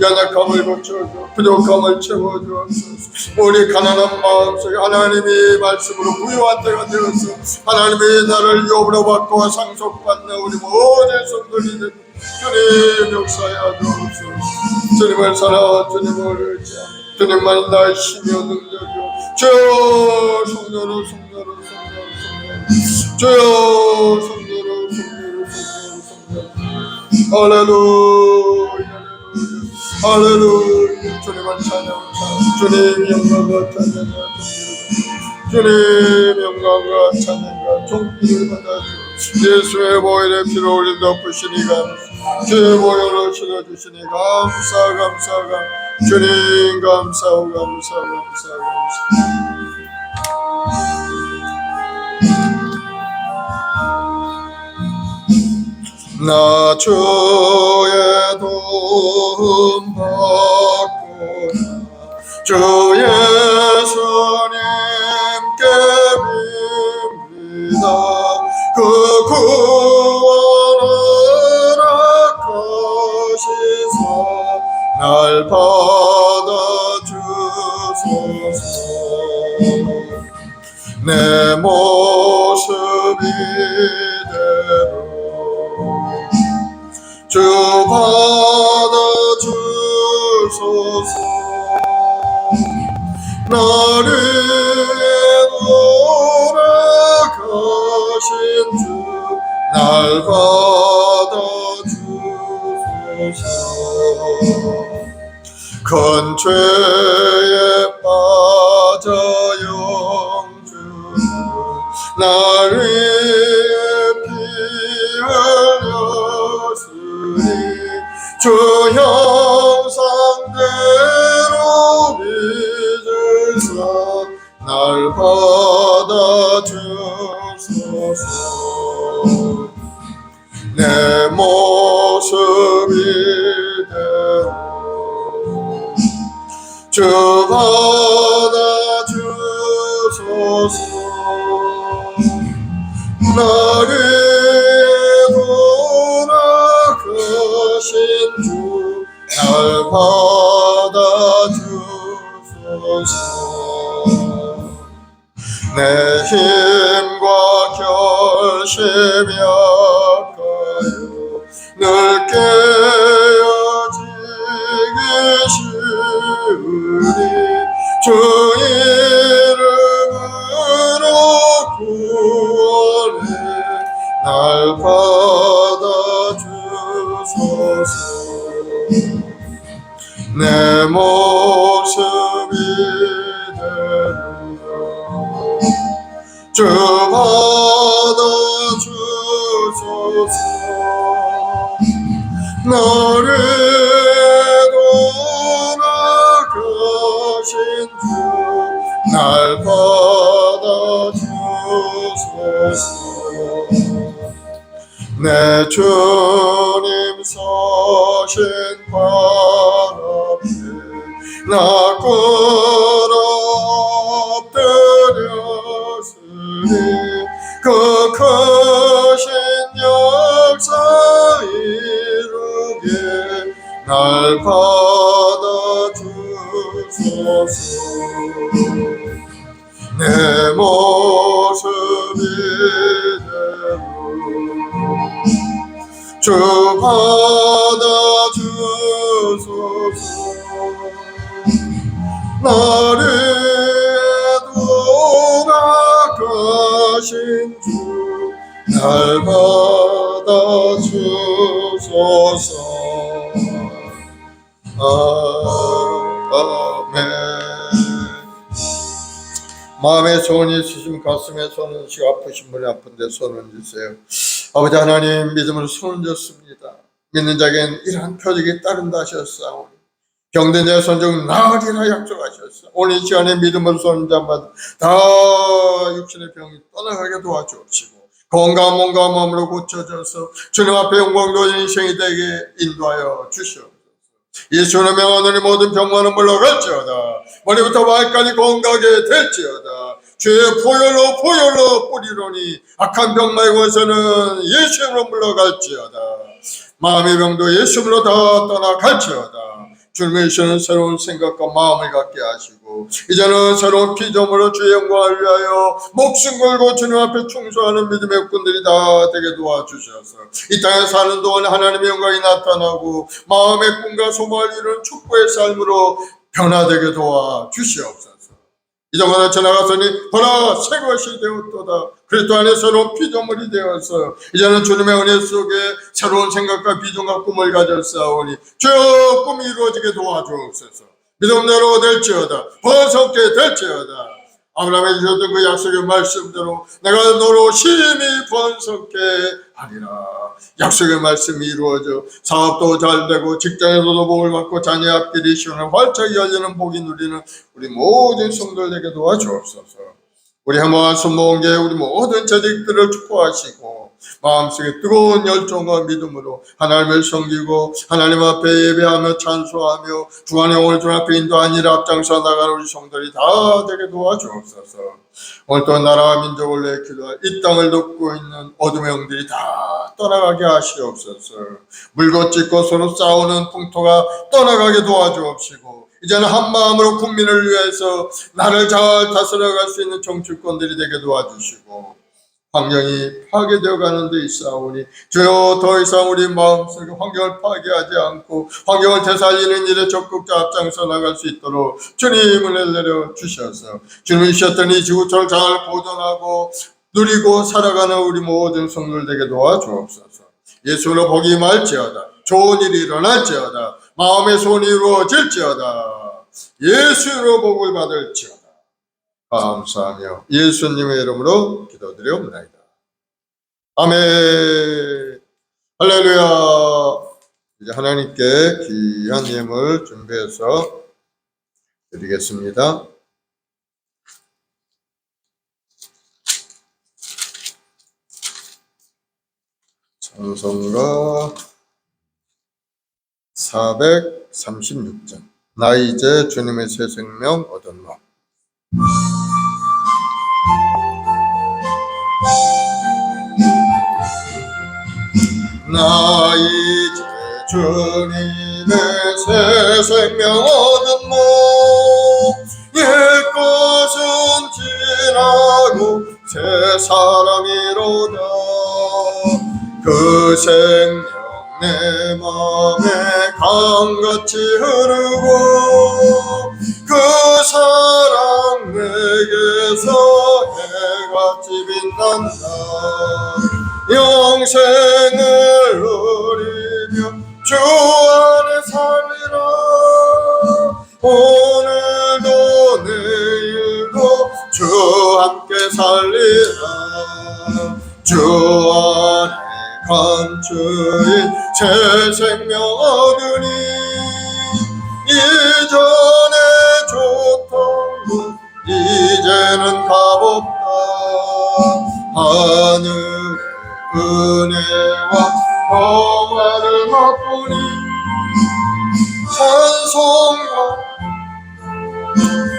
연약함을 고쳐줘 부족함을 채워주옵소서. 우리 가난한 마음속에 하나님이 말씀으로 부유한 때가 되어서 하나님의 나를 유업으로 받고 상속받는 우리 모든 성도들이 주님 역사에 주옵소서. 주님을 사랑하고 주님을 의지하며 주님만이 나의 힘이여 능력이여 주여 성녀로 주여 성녀로 할렐루야 주님을 찬양하며 주님 영광과 찬양과 주님 영광과 찬양과 존귀를 받아주오. 예수의 보혈의 피로 우리 덮으시니 감사 주의 보혈로 신어주시니 감사 주님 감사하고 감사 나 주의 도움 받고 주의 손님께 빕니다. 그 구원을 아까시사 날 받아주소서. 내 모습 이대로 주 받아주소서. 나를 돌아가신 주 날 받아주소서. 큰 죄에 빠져 영주는 나를 피 흘렸으니 주 형상대로 빚을 사 날 받아주소서. 내 모습 이대로 주 받아주소서. 나를 돌아가신 주 날 받아주소서. 내 힘과 결심이 약하여 늘 깨어지기 쉬우니 주 이름으로 구원해 날 받아주소서. 내 모습 이대로 주 받아주소서. 나를 돌아가신 주 날 받아주소서. 내 주님 서신 발 앞에 나 꿇어 엎드렸으니 그 크신 역사 이루게 날 받아주소서. 내 모습 이대로 주 받아주소서. 나를 돌아가신 주 날 받아주소서. 아멘. 마음에 소원이 있으시면 가슴에 손을 얹으시고 아프신 분이 아픈데 손을 얹으세요. 아버지 하나님, 믿음으로 손을 얹었습니다. 믿는 자에겐 이러한 표적이 따른다 하셨사오니 병든 자의 손정 나으리라 약속하셨어. 오늘 이 시간에 믿음으로 손을 잡아 다 육신의 병이 떠나가게 도와주옵시고 건강한 몸과 마음으로 고쳐져서 주님 앞에 영광 돌리는 인생이 되게 인도하여 주시옵소서. 예수의 명하노니 모든 병만은 물러갈지어다. 머리부터 발까지 건강하게 될지어다. 죄의 보혈로 뿌리로니 악한 병 말고서는 예수로 물러갈지어다. 마음의 병도 예수로 다 떠나갈지어다. 주님의 주는 새로운 생각과 마음을 갖게 하시고 이제는 새로운 피조물로 주의 영광을 위하여 목숨 걸고 주님 앞에 충성하는 믿음의 육군들이 다 되게 도와주셔서 이 땅에 사는 동안 하나님의 영광이 나타나고 마음의 꿈과 소망을 이루는 축복의 삶으로 변화되게 도와주시옵소서. 이전과는 지나갔으니 보라 새 것이 되었도다. 그리스도 안에 새로운 피조물이 되어서 이제는 주님의 은혜 속에 새로운 생각과 비전과 꿈을 가졌사오니 주여 꿈이 이루어지게 도와주옵소서. 믿음대로 될지어다. 번성케 될지어다. 아브라함이 주셨던 그 약속의 말씀대로 내가 너로 심히 번성케 하리라. 약속의 말씀이 이루어져 사업도 잘되고 직장에서도 복을 받고 자녀 앞길이 시원한 활짝 열리는 복이 누리는 우리 모든 성도들에게 도와주옵소서. 우리 한번 손모은 게 우리 모든 재직들을 축복하시고 마음속에 뜨거운 열정과 믿음으로 하나님을 섬기고 하나님 앞에 예배하며 찬송하며 주안의 오늘 주 앞에 인도한 일 앞장서 나가는 우리 성도들이 다 되게 도와주옵소서. 오늘 또 나라와 민족을 위해 기도할 이 땅을 돕고 있는 어둠의 영들이 다 떠나가게 하시옵소서. 물고 찢고 서로 싸우는 풍토가 떠나가게 도와주옵시고 이제는 한마음으로 국민을 위해서 나를 잘 다스려갈 수 있는 정치권들이 되게 도와주시고 환경이 파괴되어 가는 데 있사오니 주여 더 이상 우리 마음속에 환경을 파괴하지 않고 환경을 되살리는 일에 적극 앞장서 나갈 수 있도록 주님을 내려 주셔서 주님이 주셨던 이 지구촌을 잘 보존하고 누리고 살아가는 우리 모든 성도들 되게 도와주옵소서. 예수로 복이 임할지어다. 좋은 일이 일어날지어다. 마음의 소원이 이루어질지어다. 예수로 복을 받을지어다. 감사하며 예수님의 이름으로 기도드리옵나이다. 아멘. 할렐루야. 이제 하나님께 귀한 예물 준비해서 드리겠습니다. 찬송가 436장 나 이제 주님의 새 생명 얻었노. 나 이제 주님의 새 생명 얻었노. 옛 것은 지나고 새 사랑이로다. 그 생명 내 맘에 강같이 흐르고 그 사랑 내게서 해같이 빛난다. 영생을 누리며 주 안에 살리라. 오늘도 내일도 주 함께 살리라. 주 안에 간주인 새 생명 얻으니 이전에 좋던 곳 이제는 값없다. 하늘의 은혜와 평화를 맛보니 찬송과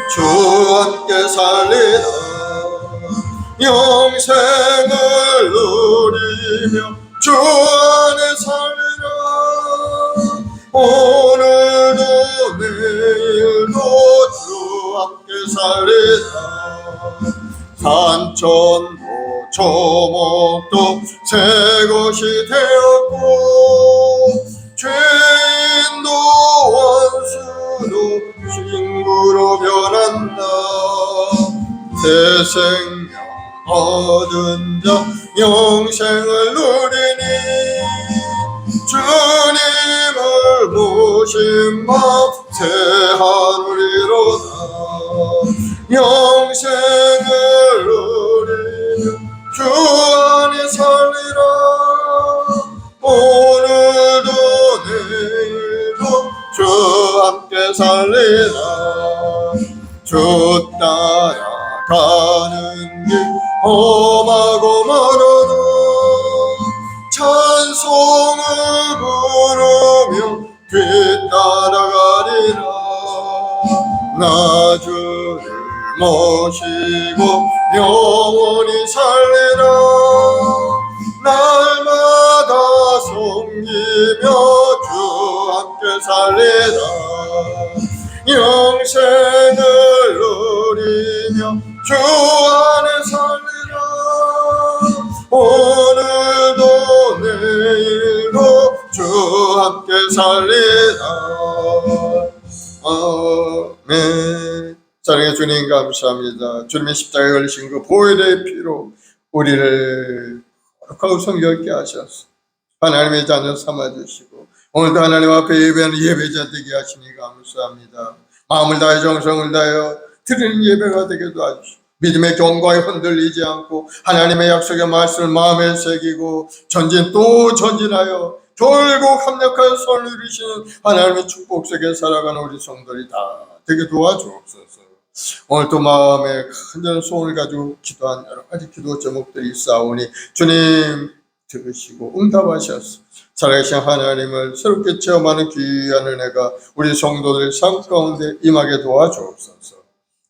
주 함께 살리라. 영생을 누리며 주 안에 살리라. 오늘도 내일도 주 함께 살리라. 산천도 초목도 새 것이 되었고 죄인도 원수도 친구로 변한다. 새 생명 얻은 자 영생을 누리니 주님을 모신 마음 새 하늘이로다. 영생을 누리며 주 안에 살리라. 오늘도 내일도 주 함께 살리라. 주 따라가는 길 험하고 멀어도 찬송을 부르며 뒤따라가리라. 나 주를 모시고 영원히 살리라. 날마다 섬기며 주 함께 살리라. 영생을 누리며 주 안에 살리라. 오늘도 내일도 주 함께 살리라. 아멘. 사랑의 주님 감사합니다. 주님의 십자가에 걸리신 그 보혈의 피로 우리를 거룩하고 성결케 하셔서 하나님의 자녀 삼아주시고 오늘도 하나님 앞에 예배하는 예배자 되게 하시니 감사합니다. 마음을 다해 정성을 다하여 드리는 예배가 되게 도와주시고 믿음의 경과에 흔들리지 않고 하나님의 약속의 말씀을 마음에 새기고 전진 또 전진하여 결국 합력하여 선을 이루시는 하나님의 축복 속에 살아가는 우리 성도들이 다 되게 도와주옵소서. 오늘 또 마음에 간절한 소원을 가지고 기도한 여러 가지 기도 제목들이 있사오니 주님 들으시고 응답하셔서 살아계신 하나님을 새롭게 체험하는 귀한 은혜가 우리 성도들 삶 가운데 임하게 도와주옵소서.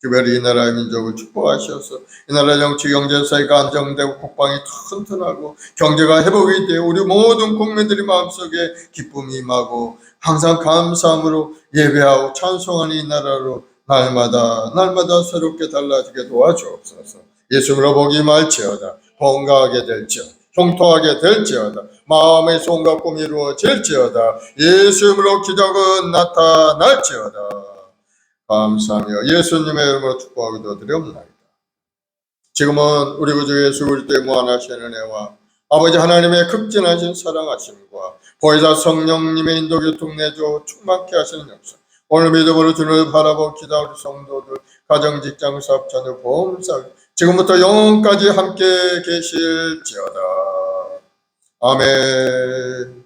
특별히 이 나라의 민족을 축복하셔서 이 나라 정치, 경제, 사회가 안정되고 국방이 튼튼하고 경제가 회복이 되어 우리 모든 국민들의 마음속에 기쁨이 임하고 항상 감사함으로 예배하고 찬송하는 이 나라로 날마다 새롭게 달라지게 도와주옵소서. 예수님으로 복이 임할지어다. 건강하게 될지어다. 형통하게 될지어다. 마음의 소원과 꿈이 이루어질지어다. 예수님으로 기적은 나타날지어다. 감사하며 예수님의 이름으로 축복하고 기도드리옵나이다. 지금은 우리 구주 예수 그리스도의 무한하신 은혜와 아버지 하나님의 극진하신 사랑하심과 보혜사 성령님의 인도 교통 내주 충만케 하시는 역사, 오늘 믿음으로 주를 바라보고 기도하는 성도들, 가정, 직장, 사업, 자녀, 보험사 지금부터 영원까지 함께 계실지어다. 아멘.